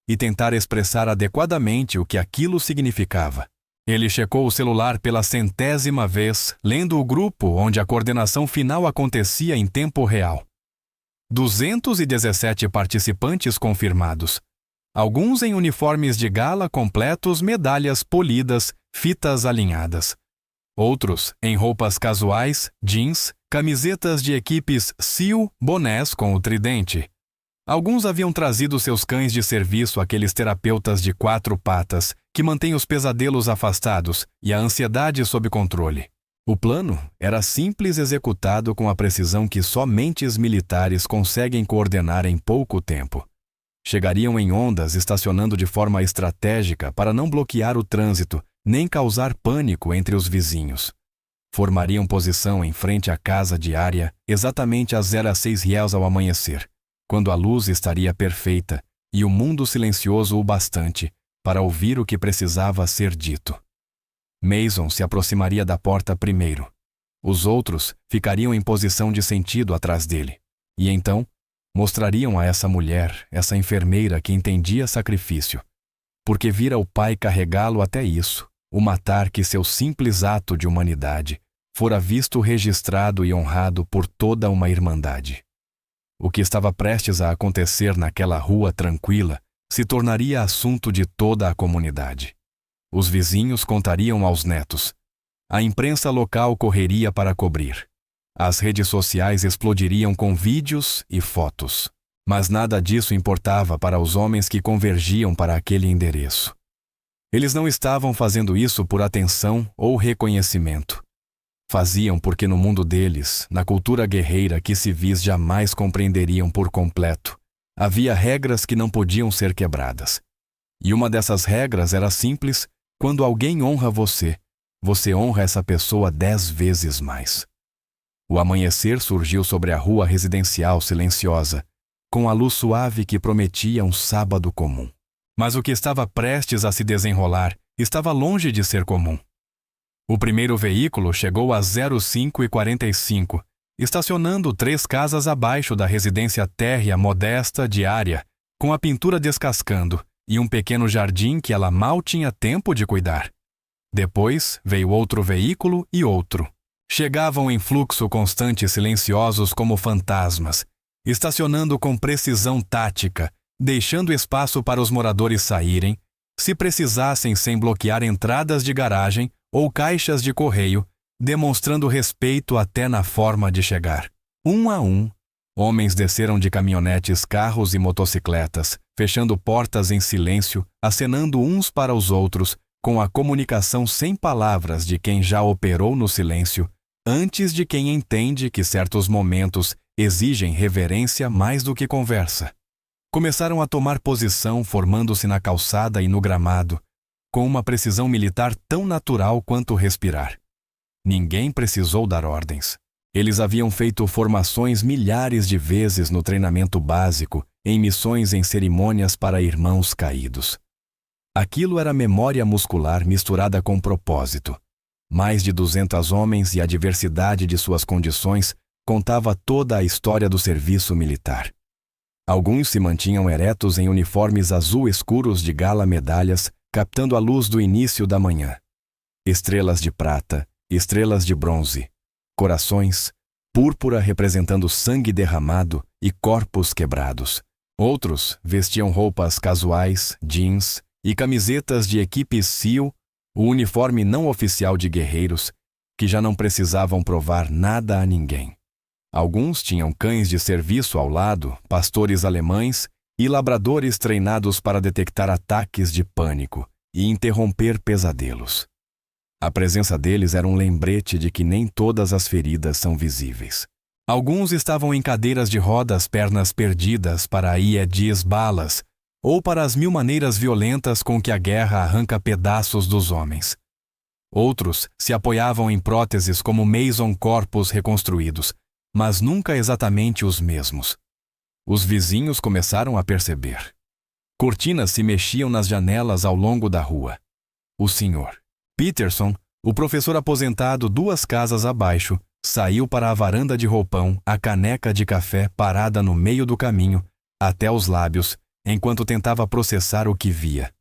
e tentar expressar adequadamente o que aquilo significava. Ele checou o celular pela 100ª vez, lendo o grupo onde a coordenação final acontecia em tempo real. 217 participantes confirmados. Alguns em uniformes de gala completos, medalhas polidas, fitas alinhadas. Outros em roupas casuais, jeans, camisetas de equipes SEAL, bonés com o tridente. Alguns haviam trazido seus cães de serviço, aqueles terapeutas de 4 patas, que mantêm os pesadelos afastados e a ansiedade sob controle. O plano era simples, executado com a precisão que só mentes militares conseguem coordenar em pouco tempo. Chegariam em ondas, estacionando de forma estratégica para não bloquear o trânsito, nem causar pânico entre os vizinhos. Formariam posição em frente à casa de Arya, exatamente às 06 réis ao amanhecer, quando a luz estaria perfeita e o mundo silencioso o bastante para ouvir o que precisava ser dito. Mason se aproximaria da porta primeiro. Os outros ficariam em posição de sentido atrás dele. E então, mostrariam a essa mulher, essa enfermeira que entendia sacrifício, porque vira o pai carregá-lo até isso, o matar que seu simples ato de humanidade fora visto, registrado e honrado por toda uma irmandade. O que estava prestes a acontecer naquela rua tranquila se tornaria assunto de toda a comunidade. Os vizinhos contariam aos netos. A imprensa local correria para cobrir. As redes sociais explodiriam com vídeos e fotos. Mas nada disso importava para os homens que convergiam para aquele endereço. Eles não estavam fazendo isso por atenção ou reconhecimento. Faziam porque no mundo deles, na cultura guerreira que civis jamais compreenderiam por completo, havia regras que não podiam ser quebradas. E uma dessas regras era simples: quando alguém honra você, você honra essa pessoa 10 vezes mais. O amanhecer surgiu sobre a rua residencial silenciosa, com a luz suave que prometia um sábado comum. Mas o que estava prestes a se desenrolar estava longe de ser comum. O primeiro veículo chegou às 05h45, estacionando 3 casas abaixo da residência térrea modesta de Arya, com a pintura descascando e um pequeno jardim que ela mal tinha tempo de cuidar. Depois veio outro veículo e outro. Chegavam em fluxo constante, silenciosos como fantasmas, estacionando com precisão tática, deixando espaço para os moradores saírem, se precisassem, sem bloquear entradas de garagem ou caixas de correio, demonstrando respeito até na forma de chegar. Um a um, homens desceram de caminhonetes, carros e motocicletas, fechando portas em silêncio, acenando uns para os outros, com a comunicação sem palavras de quem já operou no silêncio, antes de quem entende que certos momentos exigem reverência mais do que conversa. Começaram a tomar posição, formando-se na calçada e no gramado, com uma precisão militar tão natural quanto respirar. Ninguém precisou dar ordens. Eles haviam feito formações milhares de vezes no treinamento básico, em missões em cerimônias para irmãos caídos. Aquilo era memória muscular misturada com propósito. Mais de 200 homens e a diversidade de suas condições contava toda a história do serviço militar. Alguns se mantinham eretos em uniformes azul escuros de gala medalhas, captando a luz do início da manhã. Estrelas de prata, estrelas de bronze, corações, púrpura representando sangue derramado e corpos quebrados. Outros vestiam roupas casuais, jeans e camisetas de equipes SEAL, o uniforme não oficial de guerreiros, que já não precisavam provar nada a ninguém. Alguns tinham cães de serviço ao lado, pastores alemães e labradores treinados para detectar ataques de pânico e interromper pesadelos. A presença deles era um lembrete de que nem todas as feridas são visíveis. Alguns estavam em cadeiras de rodas, pernas perdidas para IEDs balas, ou para as 1000 maneiras violentas com que a guerra arranca pedaços dos homens. Outros se apoiavam em próteses como Mason corpos reconstruídos, mas nunca exatamente os mesmos. Os vizinhos começaram a perceber. Cortinas se mexiam nas janelas ao longo da rua. O Sr. Peterson, o professor aposentado 2 casas abaixo, saiu para a varanda de roupão, a caneca de café parada no meio do caminho, até os lábios, enquanto tentava processar o que via.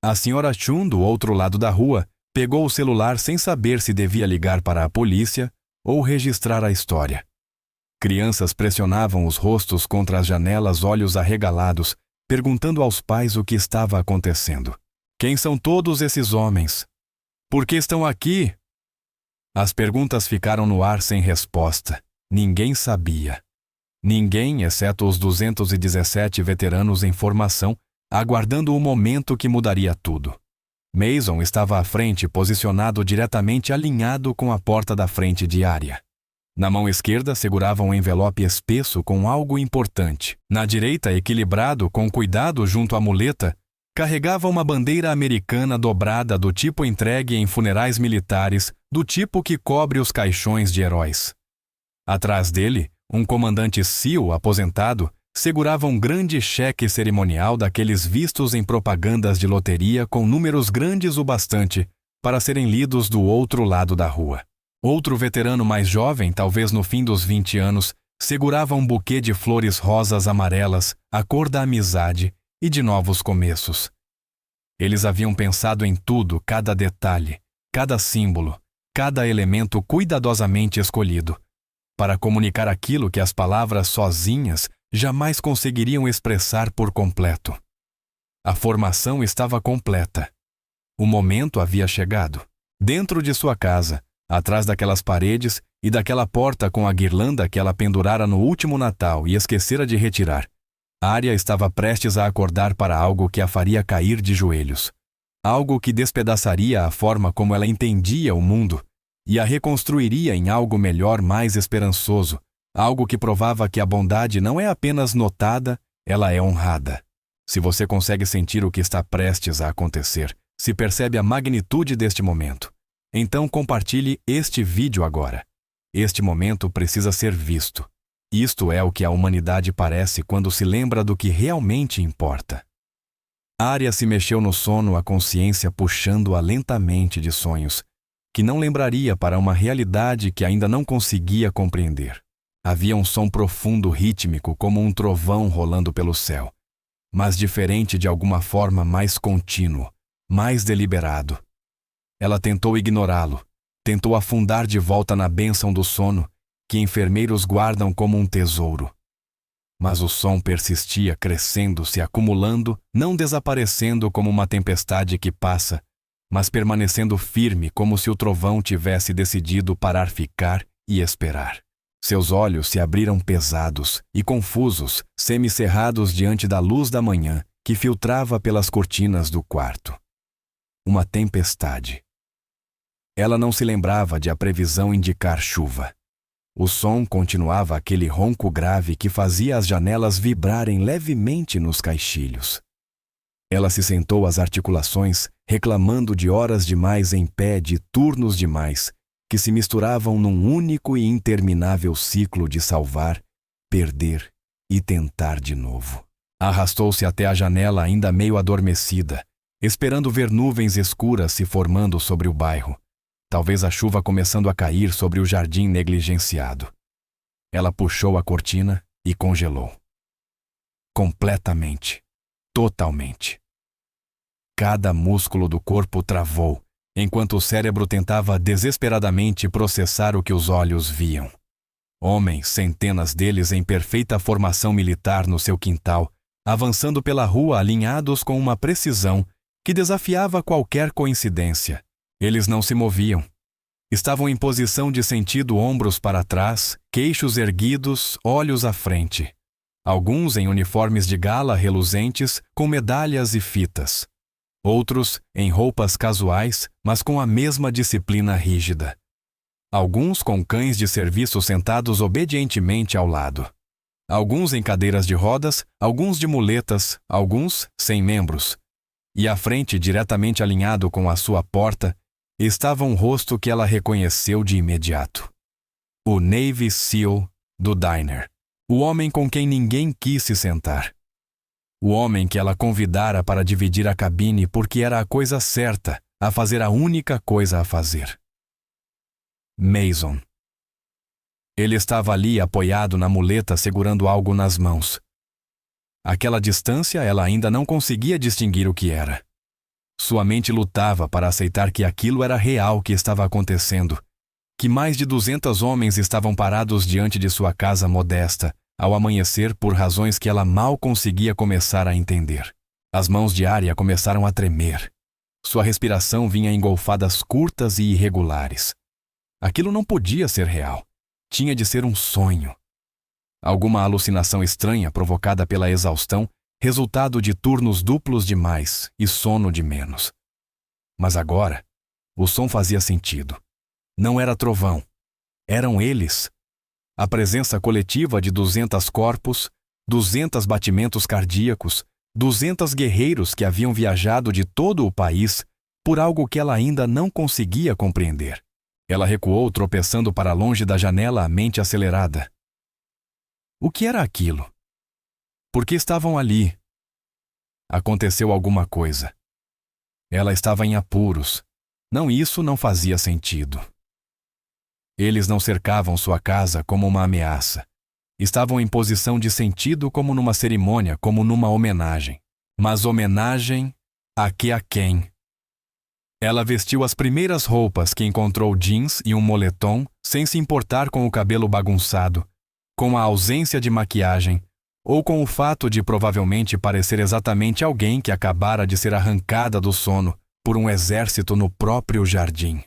A Sra. Chun, do outro lado da rua, pegou o celular sem saber se devia ligar para a polícia ou registrar a história. Crianças pressionavam os rostos contra as janelas, olhos arregalados, perguntando aos pais o que estava acontecendo. Quem são todos esses homens? Por que estão aqui? As perguntas ficaram no ar sem resposta. Ninguém sabia. Ninguém, exceto os 217 veteranos em formação, aguardando o momento que mudaria tudo. Mason estava à frente, posicionado diretamente alinhado com a porta da frente de área. Na mão esquerda segurava um envelope espesso com algo importante. Na direita, equilibrado com cuidado junto à muleta, carregava uma bandeira americana dobrada do tipo entregue em funerais militares, do tipo que cobre os caixões de heróis. Atrás dele, um comandante SEAL aposentado segurava um grande cheque cerimonial daqueles vistos em propagandas de loteria com números grandes o bastante para serem lidos do outro lado da rua. Outro veterano mais jovem, talvez no fim dos 20 anos, segurava um buquê de flores rosas amarelas, a cor da amizade e de novos começos. Eles haviam pensado em tudo, cada detalhe, cada símbolo, cada elemento cuidadosamente escolhido, para comunicar aquilo que as palavras sozinhas jamais conseguiriam expressar por completo. A formação estava completa. O momento havia chegado. Dentro de sua casa, atrás daquelas paredes e daquela porta com a guirlanda que ela pendurara no último Natal e esquecera de retirar, Arya estava prestes a acordar para algo que a faria cair de joelhos. Algo que despedaçaria a forma como ela entendia o mundo e a reconstruiria em algo melhor, mais esperançoso, algo que provava que a bondade não é apenas notada, ela é honrada. Se você consegue sentir o que está prestes a acontecer, se percebe a magnitude deste momento, então compartilhe este vídeo agora. Este momento precisa ser visto. Isto é o que a humanidade parece quando se lembra do que realmente importa. Arya se mexeu no sono, a consciência puxando-a lentamente de sonhos, que não lembraria para uma realidade que ainda não conseguia compreender. Havia um som profundo rítmico como um trovão rolando pelo céu, mas diferente de alguma forma mais contínuo, mais deliberado. Ela tentou ignorá-lo, tentou afundar de volta na bênção do sono, que enfermeiros guardam como um tesouro. Mas o som persistia, crescendo, se acumulando, não desaparecendo como uma tempestade que passa, mas permanecendo firme como se o trovão tivesse decidido parar, ficar e esperar. Seus olhos se abriram pesados e confusos, semicerrados diante da luz da manhã que filtrava pelas cortinas do quarto. Uma tempestade. Ela não se lembrava de a previsão indicar chuva. O som continuava aquele ronco grave que fazia as janelas vibrarem levemente nos caixilhos. Ela se sentou às articulações, reclamando de horas demais em pé, de turnos demais, que se misturavam num único e interminável ciclo de salvar, perder e tentar de novo. Arrastou-se até a janela ainda meio adormecida, esperando ver nuvens escuras se formando sobre o bairro. Talvez a chuva começando a cair sobre o jardim negligenciado. Ela puxou a cortina e congelou. Completamente. Totalmente. Cada músculo do corpo travou, enquanto o cérebro tentava desesperadamente processar o que os olhos viam. Homens, centenas deles em perfeita formação militar no seu quintal, avançando pela rua alinhados com uma precisão que desafiava qualquer coincidência. Eles não se moviam. Estavam em posição de sentido, ombros para trás, queixos erguidos, olhos à frente. Alguns em uniformes de gala reluzentes, com medalhas e fitas. Outros em roupas casuais, mas com a mesma disciplina rígida. Alguns com cães de serviço sentados obedientemente ao lado. Alguns em cadeiras de rodas, alguns de muletas, alguns sem membros. E à frente, diretamente alinhado com a sua porta, estava um rosto que ela reconheceu de imediato. O Navy SEAL do diner. O homem com quem ninguém quis se sentar. O homem que ela convidara para dividir a cabine porque era a coisa certa, a fazer a única coisa a fazer. Mason. Ele estava ali apoiado na muleta segurando algo nas mãos. Àquela distância, ela ainda não conseguia distinguir o que era. Sua mente lutava para aceitar que aquilo era real que estava acontecendo, que mais de 200 homens estavam parados diante de sua casa modesta, ao amanhecer por razões que ela mal conseguia começar a entender. As mãos de Arya começaram a tremer. Sua respiração vinha em golfadas curtas e irregulares. Aquilo não podia ser real. Tinha de ser um sonho. Alguma alucinação estranha provocada pela exaustão, resultado de turnos duplos demais e sono de menos. Mas agora, o som fazia sentido. Não era trovão. Eram eles. A presença coletiva de 200 corpos, 200 batimentos cardíacos, 200 guerreiros que haviam viajado de todo o país por algo que ela ainda não conseguia compreender. Ela recuou, tropeçando para longe da janela, a mente acelerada. O que era aquilo? Por que estavam ali? Aconteceu alguma coisa. Ela estava em apuros. Isso não fazia sentido. Eles não cercavam sua casa como uma ameaça. Estavam em posição de sentido como numa cerimônia, como numa homenagem. Mas homenagem a quem? Ela vestiu as primeiras roupas que encontrou, jeans e um moletom, sem se importar com o cabelo bagunçado, com a ausência de maquiagem, ou com o fato de provavelmente parecer exatamente alguém que acabara de ser arrancada do sono por um exército no próprio jardim.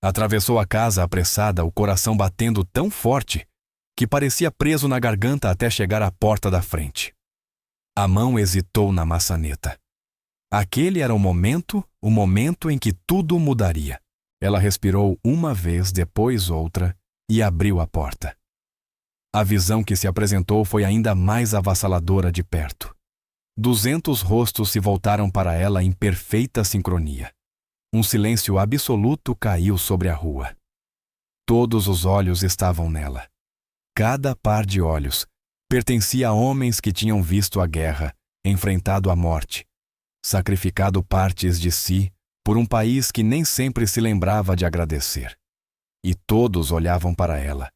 Atravessou a casa apressada, o coração batendo tão forte que parecia preso na garganta até chegar à porta da frente. A mão hesitou na maçaneta. Aquele era o momento em que tudo mudaria. Ela respirou uma vez, depois outra, e abriu a porta. A visão que se apresentou foi ainda mais avassaladora de perto. 200 rostos se voltaram para ela em perfeita sincronia. Um silêncio absoluto caiu sobre a rua. Todos os olhos estavam nela. Cada par de olhos pertencia a homens que tinham visto a guerra, enfrentado a morte, sacrificado partes de si por um país que nem sempre se lembrava de agradecer. E todos olhavam para ela,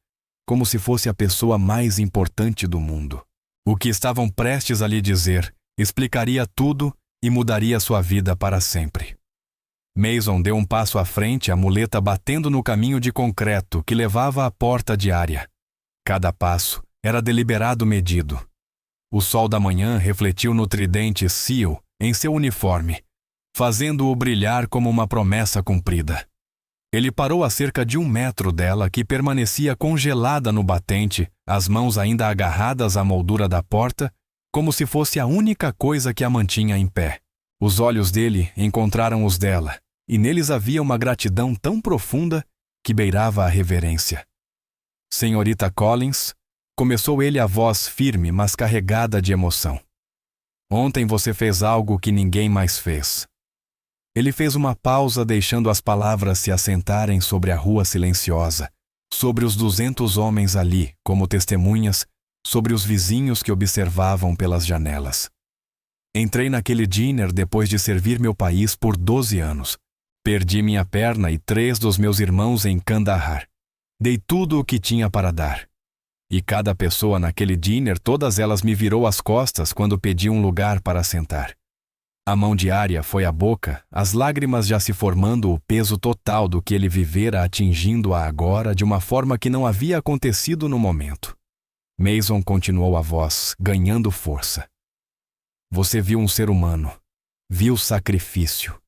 como se fosse a pessoa mais importante do mundo. O que estavam prestes a lhe dizer explicaria tudo e mudaria sua vida para sempre. Mason deu um passo à frente, a muleta batendo no caminho de concreto que levava à porta de Arya. Cada passo era deliberado, medido. O sol da manhã refletiu no tridente SEAL em seu uniforme, fazendo-o brilhar como uma promessa cumprida. Ele parou a cerca de 1 metro dela, que permanecia congelada no batente, as mãos ainda agarradas à moldura da porta, como se fosse a única coisa que a mantinha em pé. Os olhos dele encontraram os dela, e neles havia uma gratidão tão profunda que beirava a reverência. Senhorita Collins, começou ele, a voz firme, mas carregada de emoção. Ontem você fez algo que ninguém mais fez. Ele fez uma pausa, deixando as palavras se assentarem sobre a rua silenciosa, sobre os 200 homens ali, como testemunhas, sobre os vizinhos que observavam pelas janelas. Entrei naquele diner depois de servir meu país por 12 anos. Perdi minha perna e 3 dos meus irmãos em Kandahar. Dei tudo o que tinha para dar. E cada pessoa naquele diner, todas elas me virou as costas quando pedi um lugar para sentar. A mão de Arya foi à boca, as lágrimas já se formando, o peso total do que ele vivera atingindo-a agora de uma forma que não havia acontecido no momento. Mason continuou a voz, ganhando força. Você viu um ser humano. Viu sacrifício.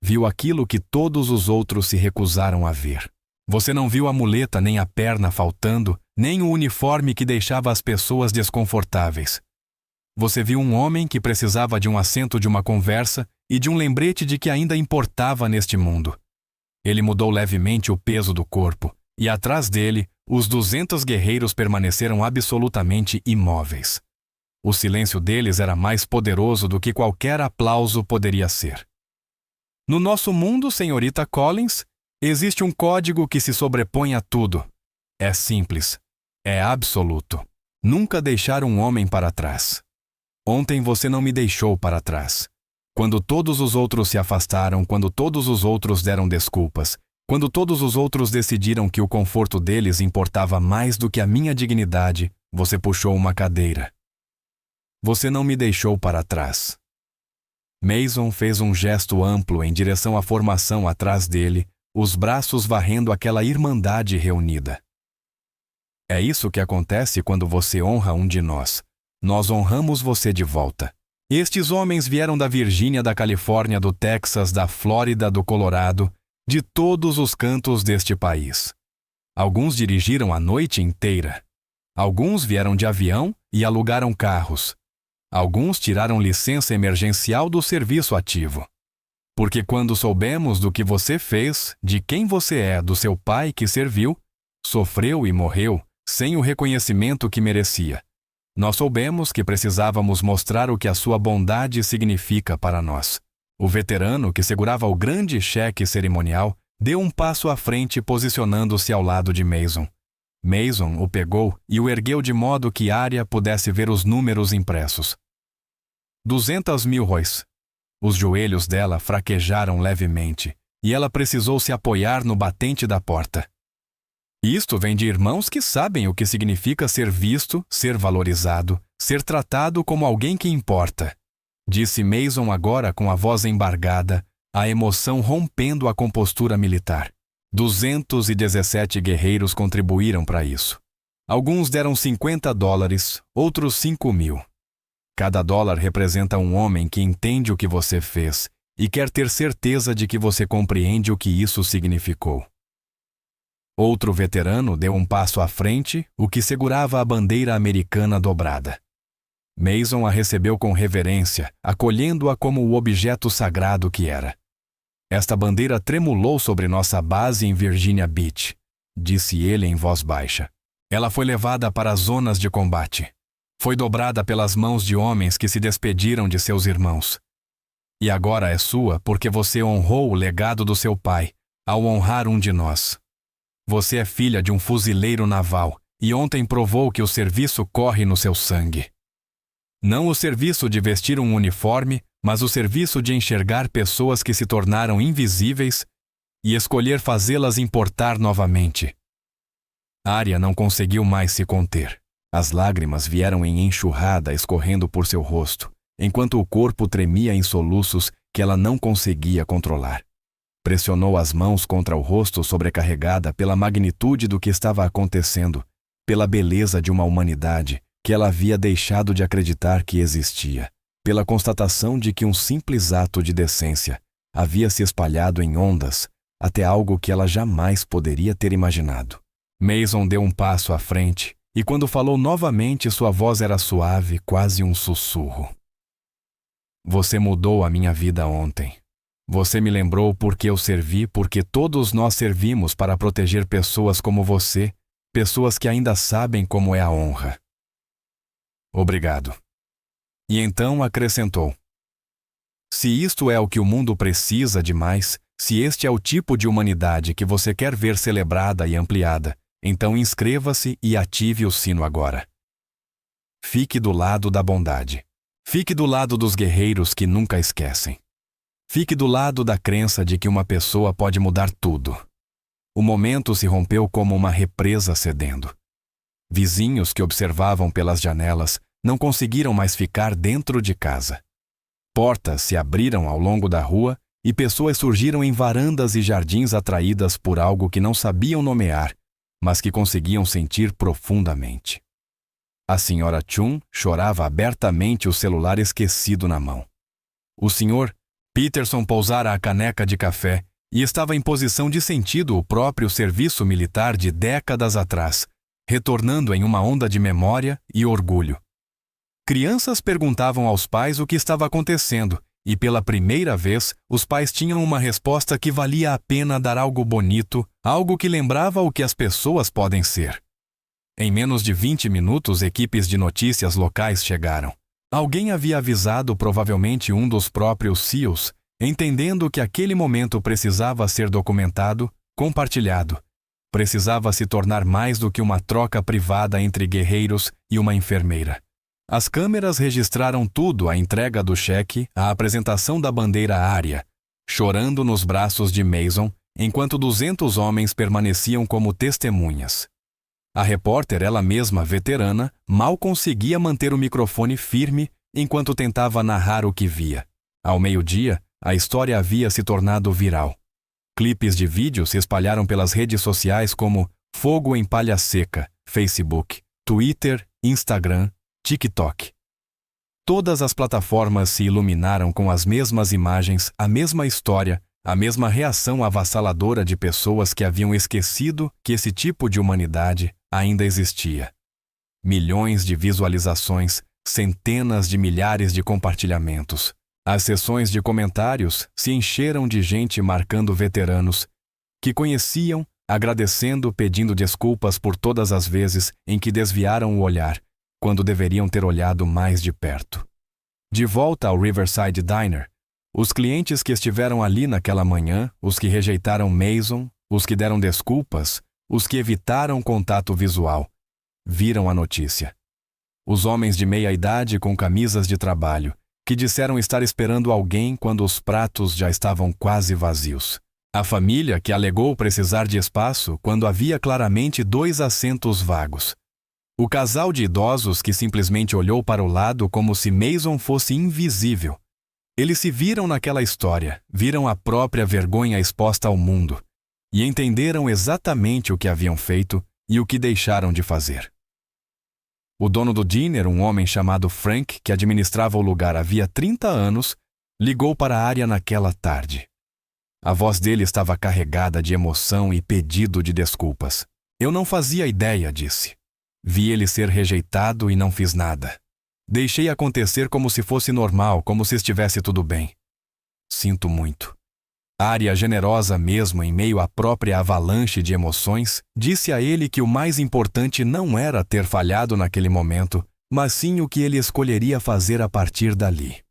Viu aquilo que todos os outros se recusaram a ver. Você não viu a muleta, nem a perna faltando, nem o uniforme que deixava as pessoas desconfortáveis. Você viu um homem que precisava de um assento, de uma conversa e de um lembrete de que ainda importava neste mundo. Ele mudou levemente o peso do corpo, e atrás dele, os 200 guerreiros permaneceram absolutamente imóveis. O silêncio deles era mais poderoso do que qualquer aplauso poderia ser. No nosso mundo, senhorita Collins, existe um código que se sobrepõe a tudo. É simples. É absoluto. Nunca deixar um homem para trás. Ontem você não me deixou para trás. Quando todos os outros se afastaram, quando todos os outros deram desculpas, quando todos os outros decidiram que o conforto deles importava mais do que a minha dignidade, você puxou uma cadeira. Você não me deixou para trás. Mason fez um gesto amplo em direção à formação atrás dele, os braços varrendo aquela irmandade reunida. É isso que acontece quando você honra um de nós. Nós honramos você de volta. Estes homens vieram da Virgínia, da Califórnia, do Texas, da Flórida, do Colorado, de todos os cantos deste país. Alguns dirigiram a noite inteira. Alguns vieram de avião e alugaram carros. Alguns tiraram licença emergencial do serviço ativo. Porque quando soubemos do que você fez, de quem você é, do seu pai que serviu, sofreu e morreu, sem o reconhecimento que merecia, nós soubemos que precisávamos mostrar o que a sua bondade significa para nós. O veterano que segurava o grande cheque cerimonial deu um passo à frente, posicionando-se ao lado de Mason. Mason o pegou e o ergueu de modo que Arya pudesse ver os números impressos. 200.000 róis. Os joelhos dela fraquejaram levemente, e ela precisou se apoiar no batente da porta. Isto vem de irmãos que sabem o que significa ser visto, ser valorizado, ser tratado como alguém que importa, disse Mason agora com a voz embargada, a emoção rompendo a compostura militar. 217 guerreiros contribuíram para isso. Alguns deram $50, outros 5.000. Cada dólar representa um homem que entende o que você fez e quer ter certeza de que você compreende o que isso significou. Outro veterano deu um passo à frente, o que segurava a bandeira americana dobrada. Mason a recebeu com reverência, acolhendo-a como o objeto sagrado que era. Esta bandeira tremulou sobre nossa base em Virginia Beach, disse ele em voz baixa. Ela foi levada para as zonas de combate. Foi dobrada pelas mãos de homens que se despediram de seus irmãos. E agora é sua porque você honrou o legado do seu pai, ao honrar um de nós. Você é filha de um fuzileiro naval e ontem provou que o serviço corre no seu sangue. Não o serviço de vestir um uniforme, mas o serviço de enxergar pessoas que se tornaram invisíveis e escolher fazê-las importar novamente. Arya não conseguiu mais se conter. As lágrimas vieram em enxurrada escorrendo por seu rosto, enquanto o corpo tremia em soluços que ela não conseguia controlar. Pressionou as mãos contra o rosto sobrecarregada pela magnitude do que estava acontecendo, pela beleza de uma humanidade que ela havia deixado de acreditar que existia, pela constatação de que um simples ato de decência havia se espalhado em ondas até algo que ela jamais poderia ter imaginado. Mason deu um passo à frente, e quando falou novamente sua voz era suave, quase um sussurro. Você mudou a minha vida ontem. Você me lembrou porque eu servi, porque todos nós servimos para proteger pessoas como você, pessoas que ainda sabem como é a honra. Obrigado. E então acrescentou: se isto é o que o mundo precisa de mais, se este é o tipo de humanidade que você quer ver celebrada e ampliada, então inscreva-se e ative o sino agora. Fique do lado da bondade. Fique do lado dos guerreiros que nunca esquecem. Fique do lado da crença de que uma pessoa pode mudar tudo. O momento se rompeu como uma represa cedendo. Vizinhos que observavam pelas janelas não conseguiram mais ficar dentro de casa. Portas se abriram ao longo da rua e pessoas surgiram em varandas e jardins atraídas por algo que não sabiam nomear, mas que conseguiam sentir profundamente. A senhora Chun chorava abertamente, o celular esquecido na mão. O senhor Peterson pousara a caneca de café e estava em posição de sentido o próprio serviço militar de décadas atrás, retornando em uma onda de memória e orgulho. Crianças perguntavam aos pais o que estava acontecendo e pela primeira vez, os pais tinham uma resposta que valia a pena dar algo bonito, algo que lembrava o que as pessoas podem ser. Em menos de 20 minutos, equipes de notícias locais chegaram. Alguém havia avisado provavelmente um dos próprios SEALs, entendendo que aquele momento precisava ser documentado, compartilhado. Precisava se tornar mais do que uma troca privada entre guerreiros e uma enfermeira. As câmeras registraram tudo: a entrega do cheque, a apresentação da bandeira área, chorando nos braços de Mason, enquanto 200 homens permaneciam como testemunhas. A repórter, ela mesma veterana, mal conseguia manter o microfone firme enquanto tentava narrar o que via. Ao meio-dia, a história havia se tornado viral. Clipes de vídeo se espalharam pelas redes sociais como Fogo em Palha Seca, Facebook, Twitter, Instagram, TikTok. Todas as plataformas se iluminaram com as mesmas imagens, a mesma história, a mesma reação avassaladora de pessoas que haviam esquecido que esse tipo de humanidade ainda existia. Milhões de visualizações, centenas de milhares de compartilhamentos. As sessões de comentários se encheram de gente marcando veteranos que conheciam, agradecendo, pedindo desculpas por todas as vezes em que desviaram o olhar, quando deveriam ter olhado mais de perto. De volta ao Riverside Diner, os clientes que estiveram ali naquela manhã, os que rejeitaram Mason, os que deram desculpas, os que evitaram contato visual, viram a notícia. Os homens de meia-idade com camisas de trabalho, que disseram estar esperando alguém quando os pratos já estavam quase vazios. A família que alegou precisar de espaço quando havia claramente 2 assentos vagos. O casal de idosos que simplesmente olhou para o lado como se Mason fosse invisível. Eles se viram naquela história, viram a própria vergonha exposta ao mundo e entenderam exatamente o que haviam feito e o que deixaram de fazer. O dono do diner, um homem chamado Frank, que administrava o lugar havia 30 anos, ligou para a área naquela tarde. A voz dele estava carregada de emoção e pedido de desculpas. Eu não fazia ideia, disse. Vi ele ser rejeitado e não fiz nada. Deixei acontecer como se fosse normal, como se estivesse tudo bem. Sinto muito. Área, generosa mesmo em meio à própria avalanche de emoções, disse a ele que o mais importante não era ter falhado naquele momento, mas sim o que ele escolheria fazer a partir dali.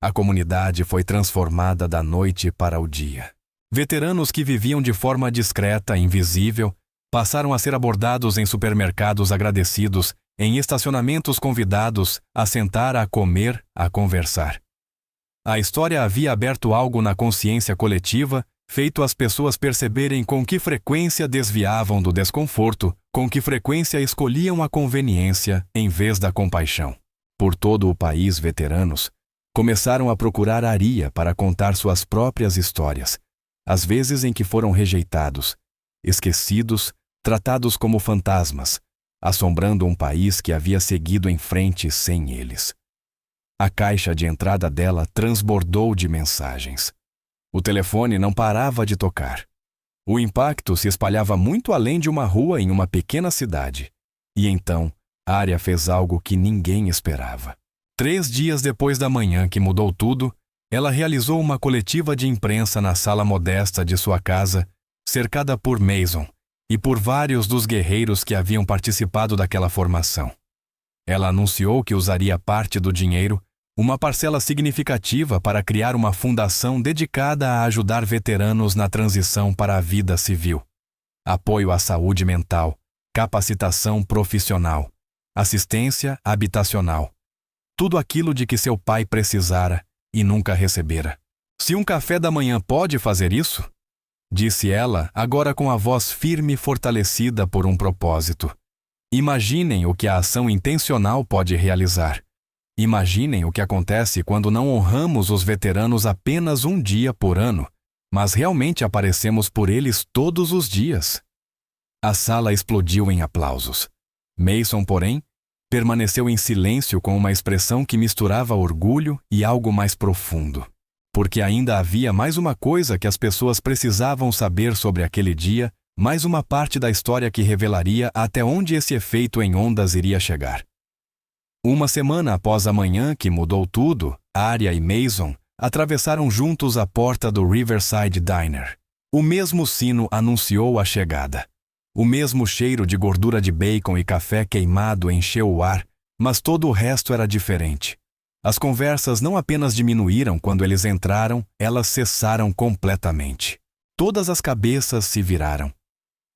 A comunidade foi transformada da noite para o dia. Veteranos que viviam de forma discreta, invisível, passaram a ser abordados em supermercados agradecidos, em estacionamentos convidados a sentar, a comer, a conversar. A história havia aberto algo na consciência coletiva, feito as pessoas perceberem com que frequência desviavam do desconforto, com que frequência escolhiam a conveniência em vez da compaixão. Por todo o país, veteranos começaram a procurar Aria para contar suas próprias histórias, as vezes em que foram rejeitados, esquecidos, tratados como fantasmas, assombrando um país que havia seguido em frente sem eles. A caixa de entrada dela transbordou de mensagens. O telefone não parava de tocar. O impacto se espalhava muito além de uma rua em uma pequena cidade. E então, Aria fez algo que ninguém esperava. 3 dias depois da manhã que mudou tudo, ela realizou uma coletiva de imprensa na sala modesta de sua casa, cercada por Mason e por vários dos guerreiros que haviam participado daquela formação. Ela anunciou que usaria parte do dinheiro, uma parcela significativa, para criar uma fundação dedicada a ajudar veteranos na transição para a vida civil. Apoio à saúde mental, capacitação profissional, assistência habitacional. Tudo aquilo de que seu pai precisara e nunca recebera. Se um café da manhã pode fazer isso, disse ela, agora com a voz firme e fortalecida por um propósito. Imaginem o que a ação intencional pode realizar. Imaginem o que acontece quando não honramos os veteranos apenas um dia por ano, mas realmente aparecemos por eles todos os dias. A sala explodiu em aplausos. Mason, porém, permaneceu em silêncio com uma expressão que misturava orgulho e algo mais profundo. Porque ainda havia mais uma coisa que as pessoas precisavam saber sobre aquele dia, mais uma parte da história que revelaria até onde esse efeito em ondas iria chegar. Uma semana após a manhã que mudou tudo, Aria e Mason atravessaram juntos a porta do Riverside Diner. O mesmo sino anunciou a chegada. O mesmo cheiro de gordura de bacon e café queimado encheu o ar, mas todo o resto era diferente. As conversas não apenas diminuíram quando eles entraram, elas cessaram completamente. Todas as cabeças se viraram.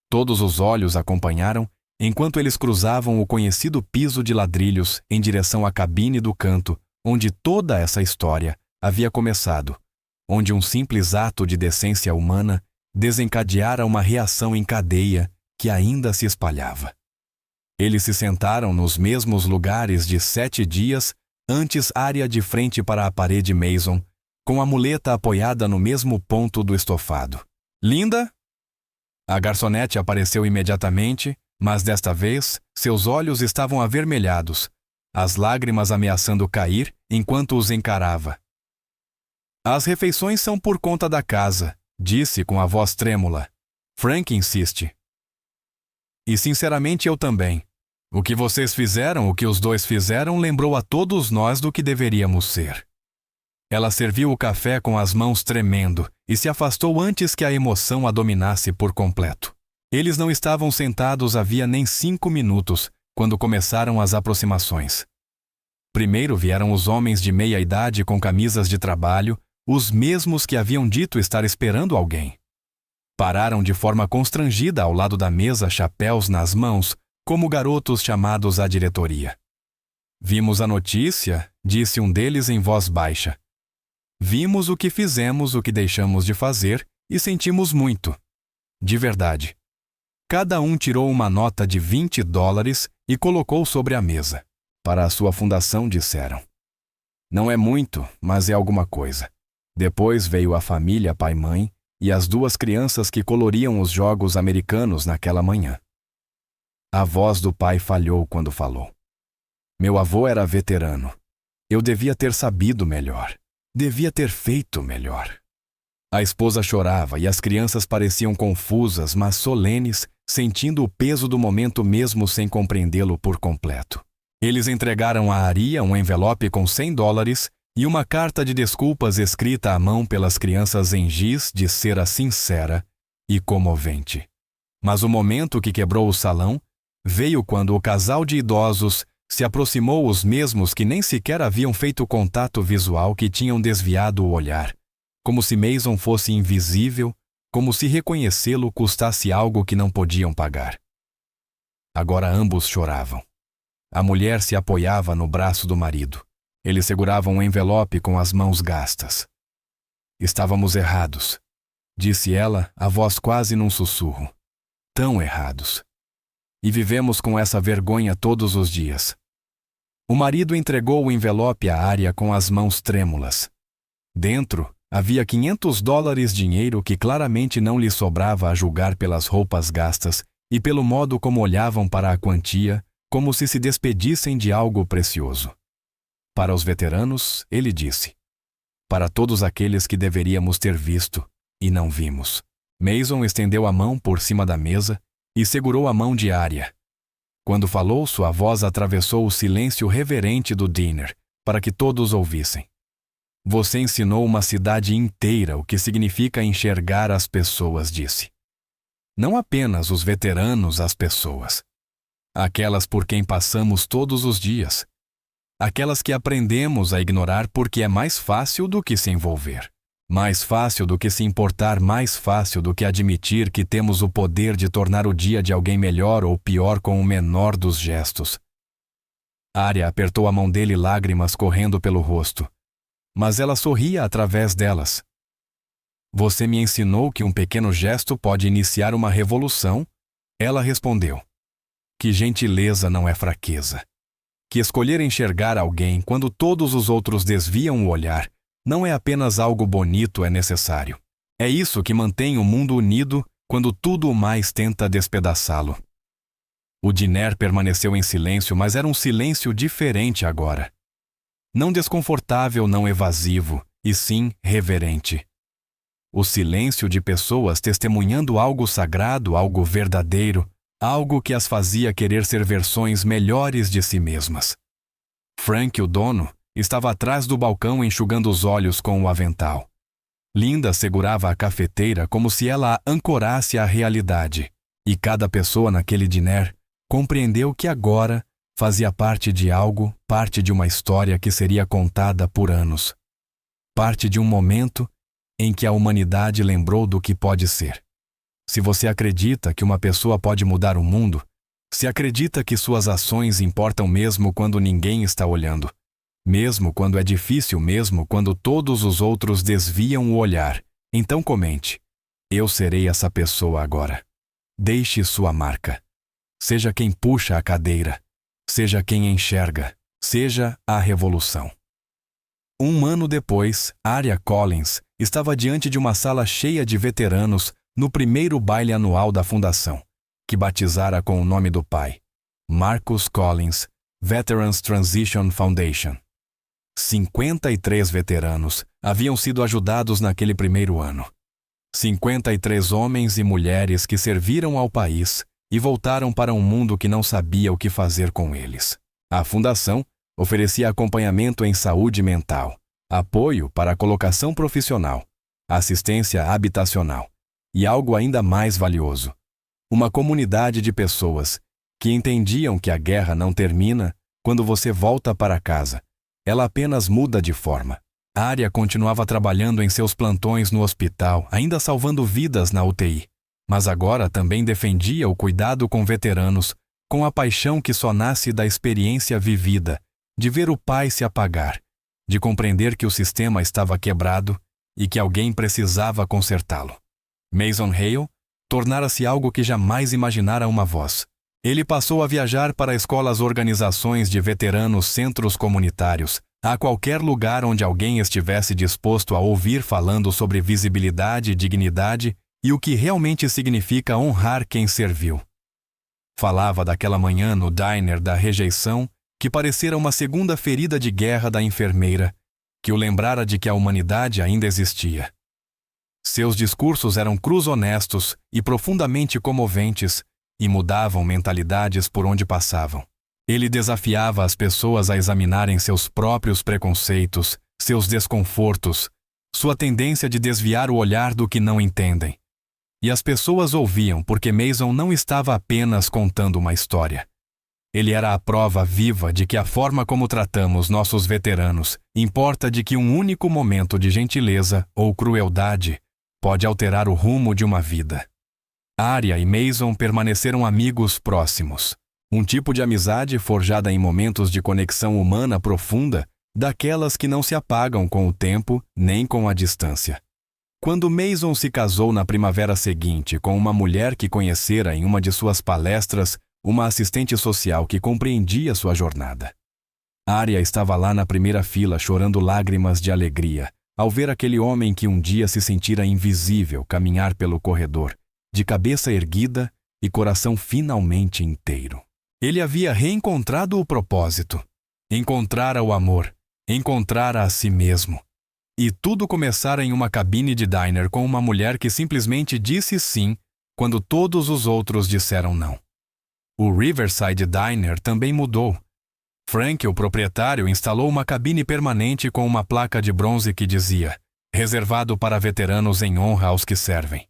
Todos os olhos acompanharam enquanto eles cruzavam o conhecido piso de ladrilhos em direção à cabine do canto, onde toda essa história havia começado, onde um simples ato de decência humana desencadeara uma reação em cadeia que ainda se espalhava. Eles se sentaram nos mesmos lugares de 7 dias, antes área de frente para a parede Mason, com a muleta apoiada no mesmo ponto do estofado. Linda? A garçonete apareceu imediatamente, mas desta vez seus olhos estavam avermelhados, as lágrimas ameaçando cair enquanto os encarava. As refeições são por conta da casa, disse com a voz trêmula. Frank insiste. E sinceramente eu também. O que vocês fizeram, o que os dois fizeram, lembrou a todos nós do que deveríamos ser. Ela serviu o café com as mãos tremendo e se afastou antes que a emoção a dominasse por completo. Eles não estavam sentados havia nem 5 minutos, quando começaram as aproximações. Primeiro vieram os homens de meia-idade com camisas de trabalho, os mesmos que haviam dito estar esperando alguém. Pararam de forma constrangida ao lado da mesa, chapéus nas mãos, como garotos chamados à diretoria. Vimos a notícia, disse um deles em voz baixa. Vimos o que fizemos, o que deixamos de fazer e sentimos muito. De verdade. Cada um tirou uma nota de $20 e colocou sobre a mesa. Para a sua fundação, disseram. Não é muito, mas é alguma coisa. Depois veio a família pai-mãe e as 2 crianças que coloriam os jogos americanos naquela manhã. A voz do pai falhou quando falou. Meu avô era veterano. Eu devia ter sabido melhor. Devia ter feito melhor. A esposa chorava e as crianças pareciam confusas, mas solenes, sentindo o peso do momento mesmo sem compreendê-lo por completo. Eles entregaram a Aria um envelope com $100 e uma carta de desculpas escrita à mão pelas crianças em giz de cera sincera e comovente. Mas o momento que quebrou o salão veio quando o casal de idosos se aproximou, os mesmos que nem sequer haviam feito contato visual, que tinham desviado o olhar, como se Mason fosse invisível, como se reconhecê-lo custasse algo que não podiam pagar. Agora ambos choravam. A mulher se apoiava no braço do marido. Ele segurava um envelope com as mãos gastas. Estávamos errados, disse ela, a voz quase num sussurro. Tão errados. E vivemos com essa vergonha todos os dias. O marido entregou o envelope à Aria com as mãos trêmulas. Dentro havia $500, dinheiro que claramente não lhe sobrava a julgar pelas roupas gastas e pelo modo como olhavam para a quantia, como se despedissem de algo precioso. Para os veteranos, ele disse. Para todos aqueles que deveríamos ter visto e não vimos. Mason estendeu a mão por cima da mesa e segurou a mão de Aria. Quando falou, sua voz atravessou o silêncio reverente do diner, para que todos ouvissem. Você ensinou uma cidade inteira o que significa enxergar as pessoas, disse. Não apenas os veteranos, as pessoas. Aquelas por quem passamos todos os dias. Aquelas que aprendemos a ignorar porque é mais fácil do que se envolver. Mais fácil do que se importar, mais fácil do que admitir que temos o poder de tornar o dia de alguém melhor ou pior com o menor dos gestos. Aria apertou a mão dele, lágrimas correndo pelo rosto. Mas ela sorria através delas. Você me ensinou que um pequeno gesto pode iniciar uma revolução? Ela respondeu. Que gentileza não é fraqueza. Que escolher enxergar alguém quando todos os outros desviam o olhar não é apenas algo bonito, é necessário. É isso que mantém o mundo unido quando tudo o mais tenta despedaçá-lo. O diner permaneceu em silêncio, mas era um silêncio diferente agora. Não desconfortável, não evasivo, e sim reverente. O silêncio de pessoas testemunhando algo sagrado, algo verdadeiro, algo que as fazia querer ser versões melhores de si mesmas. Frank, o dono, estava atrás do balcão enxugando os olhos com o avental. Linda segurava a cafeteira como se ela a ancorasse à realidade, e cada pessoa naquele diner compreendeu que agora fazia parte de algo, parte de uma história que seria contada por anos. Parte de um momento em que a humanidade lembrou do que pode ser. Se você acredita que uma pessoa pode mudar o mundo, se acredita que suas ações importam mesmo quando ninguém está olhando, mesmo quando é difícil, mesmo quando todos os outros desviam o olhar, então comente: eu serei essa pessoa agora. Deixe sua marca. Seja quem puxa a cadeira. Seja quem enxerga. Seja a revolução. Um ano depois, Aria Collins estava diante de uma sala cheia de veteranos no primeiro baile anual da fundação, que batizara com o nome do pai, Marcus Collins, Veterans Transition Foundation. 53 veteranos haviam sido ajudados naquele primeiro ano. 53 homens e mulheres que serviram ao país e voltaram para um mundo que não sabia o que fazer com eles. A fundação oferecia acompanhamento em saúde mental, apoio para a colocação profissional, assistência habitacional e algo ainda mais valioso: uma comunidade de pessoas que entendiam que a guerra não termina quando você volta para casa. Ela apenas muda de forma. Aria continuava trabalhando em seus plantões no hospital, ainda salvando vidas na UTI, mas agora também defendia o cuidado com veteranos, com a paixão que só nasce da experiência vivida, de ver o pai se apagar, de compreender que o sistema estava quebrado e que alguém precisava consertá-lo. Mason Hale tornara-se algo que jamais imaginara uma voz. Ele passou a viajar para escolas, organizações de veteranos, centros comunitários, a qualquer lugar onde alguém estivesse disposto a ouvir falando sobre visibilidade, dignidade e o que realmente significa honrar quem serviu. Falava daquela manhã no diner da rejeição que parecera uma segunda ferida de guerra da enfermeira, que o lembrara de que a humanidade ainda existia. Seus discursos eram crus honestos e profundamente comoventes e mudavam mentalidades por onde passavam. Ele desafiava as pessoas a examinarem seus próprios preconceitos, seus desconfortos, sua tendência de desviar o olhar do que não entendem. E as pessoas ouviam porque Mason não estava apenas contando uma história. Ele era a prova viva de que a forma como tratamos nossos veteranos importa, de que um único momento de gentileza ou crueldade pode alterar o rumo de uma vida. Aria e Mason permaneceram amigos próximos. Um tipo de amizade forjada em momentos de conexão humana profunda, daquelas que não se apagam com o tempo nem com a distância. Quando Mason se casou na primavera seguinte com uma mulher que conhecera em uma de suas palestras, uma assistente social que compreendia sua jornada. Aria estava lá na primeira fila chorando lágrimas de alegria ao ver aquele homem que um dia se sentira invisível caminhar pelo corredor, de cabeça erguida e coração finalmente inteiro. Ele havia reencontrado o propósito, encontrara o amor, encontrara a si mesmo. E tudo começara em uma cabine de diner com uma mulher que simplesmente disse sim quando todos os outros disseram não. O Riverside Diner também mudou. Frank, o proprietário, instalou uma cabine permanente com uma placa de bronze que dizia: reservado para veteranos em honra aos que servem.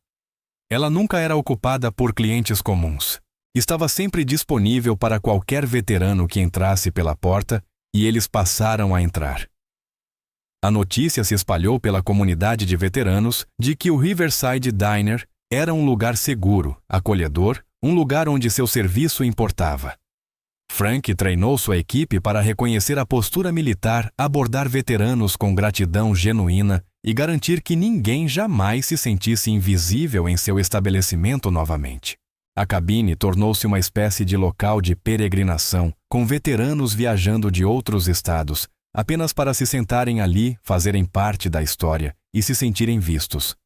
Ela nunca era ocupada por clientes comuns. Estava sempre disponível para qualquer veterano que entrasse pela porta, e eles passaram a entrar. A notícia se espalhou pela comunidade de veteranos de que o Riverside Diner era um lugar seguro, acolhedor, um lugar onde seu serviço importava. Frank treinou sua equipe para reconhecer a postura militar, abordar veteranos com gratidão genuína e garantir que ninguém jamais se sentisse invisível em seu estabelecimento novamente. A cabine tornou-se uma espécie de local de peregrinação, com veteranos viajando de outros estados, apenas para se sentarem ali, fazerem parte da história e se sentirem vistos.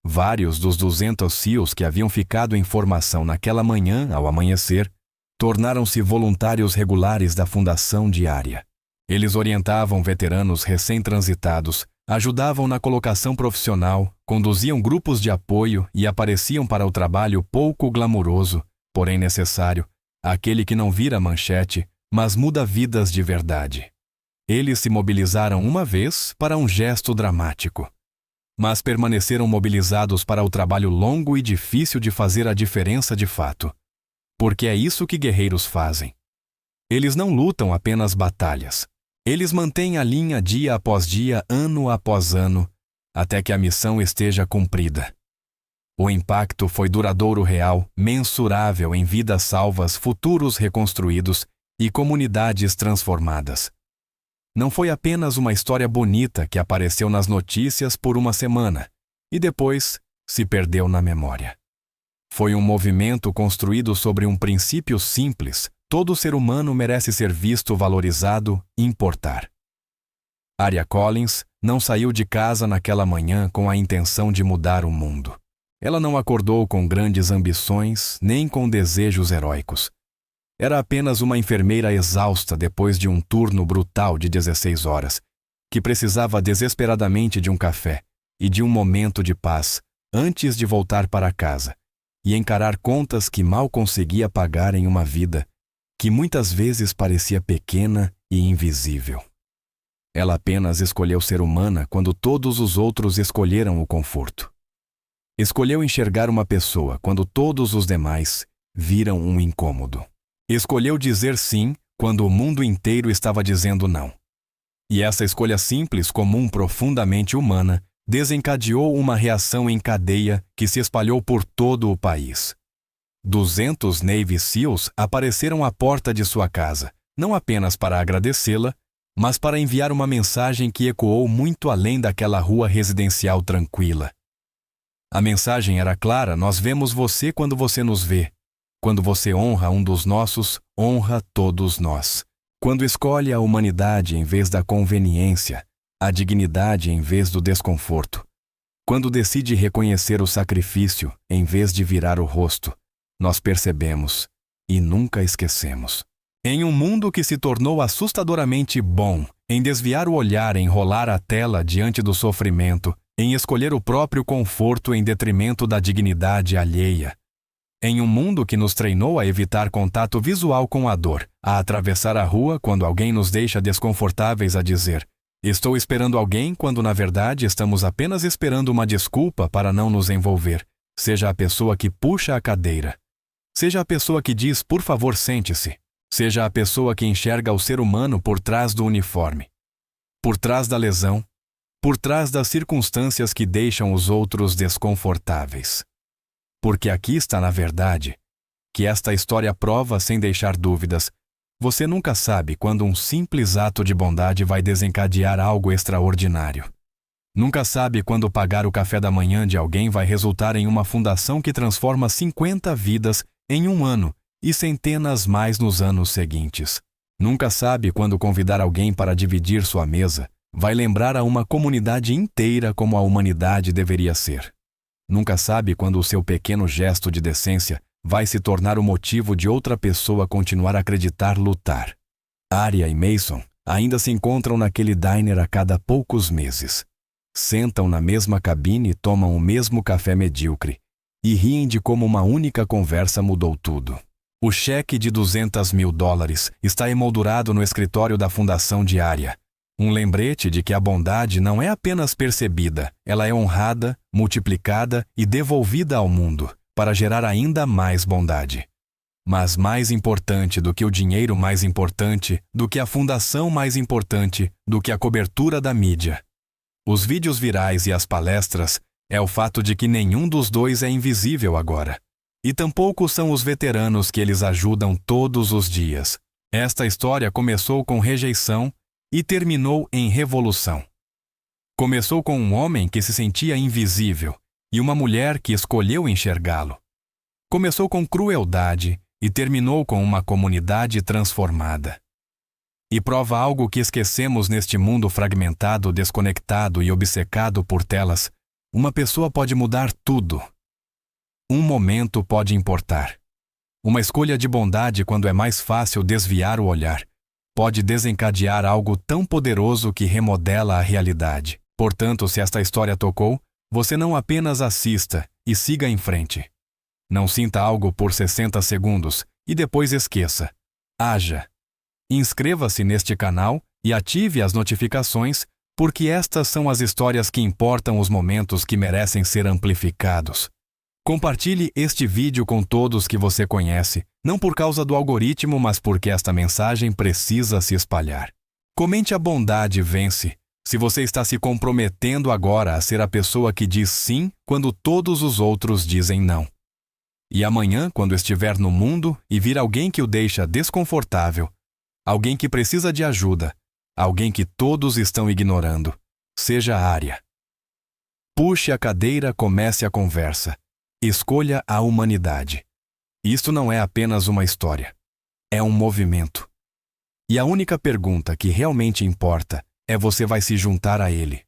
Vários dos 200 SEALs que haviam ficado em formação naquela manhã, ao amanhecer, tornaram-se voluntários regulares da Fundação Diária. Eles orientavam veteranos recém-transitados, ajudavam na colocação profissional, conduziam grupos de apoio e apareciam para o trabalho pouco glamuroso, porém necessário, aquele que não vira manchete, mas muda vidas de verdade. Eles se mobilizaram uma vez para um gesto dramático, mas permaneceram mobilizados para o trabalho longo e difícil de fazer a diferença de fato. Porque é isso que guerreiros fazem. Eles não lutam apenas batalhas. Eles mantêm a linha dia após dia, ano após ano, até que a missão esteja cumprida. O impacto foi duradouro, real, mensurável em vidas salvas, futuros reconstruídos e comunidades transformadas. Não foi apenas uma história bonita que apareceu nas notícias por uma semana e depois se perdeu na memória. Foi um movimento construído sobre um princípio simples: todo ser humano merece ser visto, valorizado e importar. Aria Collins não saiu de casa naquela manhã com a intenção de mudar o mundo. Ela não acordou com grandes ambições nem com desejos heróicos. Era apenas uma enfermeira exausta depois de um turno brutal de 16 horas, que precisava desesperadamente de um café e de um momento de paz antes de voltar para casa e encarar contas que mal conseguia pagar em uma vida que muitas vezes parecia pequena e invisível. Ela apenas escolheu ser humana quando todos os outros escolheram o conforto. Escolheu enxergar uma pessoa quando todos os demais viram um incômodo. Escolheu dizer sim quando o mundo inteiro estava dizendo não. E essa escolha simples, comum, profundamente humana, desencadeou uma reação em cadeia que se espalhou por todo o país. 200 Navy SEALs apareceram à porta de sua casa, não apenas para agradecê-la, mas para enviar uma mensagem que ecoou muito além daquela rua residencial tranquila. A mensagem era clara: nós vemos você quando você nos vê. Quando você honra um dos nossos, honra todos nós. Quando escolhe a humanidade em vez da conveniência, a dignidade em vez do desconforto. Quando decide reconhecer o sacrifício em vez de virar o rosto, nós percebemos e nunca esquecemos. Em um mundo que se tornou assustadoramente bom em desviar o olhar, em rolar a tela diante do sofrimento, em escolher o próprio conforto em detrimento da dignidade alheia. Em um mundo que nos treinou a evitar contato visual com a dor, a atravessar a rua quando alguém nos deixa desconfortáveis, a dizer: estou esperando alguém, quando na verdade estamos apenas esperando uma desculpa para não nos envolver. Seja a pessoa que puxa a cadeira. Seja a pessoa que diz: por favor, sente-se. Seja a pessoa que enxerga o ser humano por trás do uniforme. Por trás da lesão. Por trás das circunstâncias que deixam os outros desconfortáveis. Porque aqui está na verdade, que esta história prova sem deixar dúvidas: você nunca sabe quando um simples ato de bondade vai desencadear algo extraordinário. Nunca sabe quando pagar o café da manhã de alguém vai resultar em uma fundação que transforma 50 vidas em um ano e centenas mais nos anos seguintes. Nunca sabe quando convidar alguém para dividir sua mesa vai lembrar a uma comunidade inteira como a humanidade deveria ser. Nunca sabe quando o seu pequeno gesto de decência vai se tornar o motivo de outra pessoa continuar a acreditar, lutar. Aria e Mason ainda se encontram naquele diner a cada poucos meses. Sentam na mesma cabine e tomam o mesmo café medíocre e riem de como uma única conversa mudou tudo. O cheque de $200 mil está emoldurado no escritório da Fundação de Aria. Um lembrete de que a bondade não é apenas percebida, ela é honrada, multiplicada e devolvida ao mundo, para gerar ainda mais bondade. Mas mais importante do que o dinheiro, mais importante do que a fundação, mais importante do que a cobertura da mídia, os vídeos virais e as palestras, é o fato de que nenhum dos dois é invisível agora. E tampouco são os veteranos que eles ajudam todos os dias. Esta história começou com rejeição e terminou em revolução. Começou com um homem que se sentia invisível e uma mulher que escolheu enxergá-lo. Começou com crueldade e terminou com uma comunidade transformada. E prova algo que esquecemos neste mundo fragmentado, desconectado e obcecado por telas: uma pessoa pode mudar tudo. Um momento pode importar. Uma escolha de bondade, quando é mais fácil desviar o olhar, pode desencadear algo tão poderoso que remodela a realidade. Portanto, se esta história tocou, você não apenas assista e siga em frente. Não sinta algo por 60 segundos e depois esqueça. Haja. Inscreva-se neste canal e ative as notificações, porque estas são as histórias que importam, os momentos que merecem ser amplificados. Compartilhe este vídeo com todos que você conhece, não por causa do algoritmo, mas porque esta mensagem precisa se espalhar. Comente a bondade vence. Se você está se comprometendo agora a ser a pessoa que diz sim quando todos os outros dizem não. E amanhã, quando estiver no mundo e vir alguém que o deixa desconfortável, alguém que precisa de ajuda, alguém que todos estão ignorando, seja Arya. Puxe a cadeira, comece a conversa. Escolha a humanidade. Isto não é apenas uma história. É um movimento. E a única pergunta que realmente importa é: você vai se juntar a ele?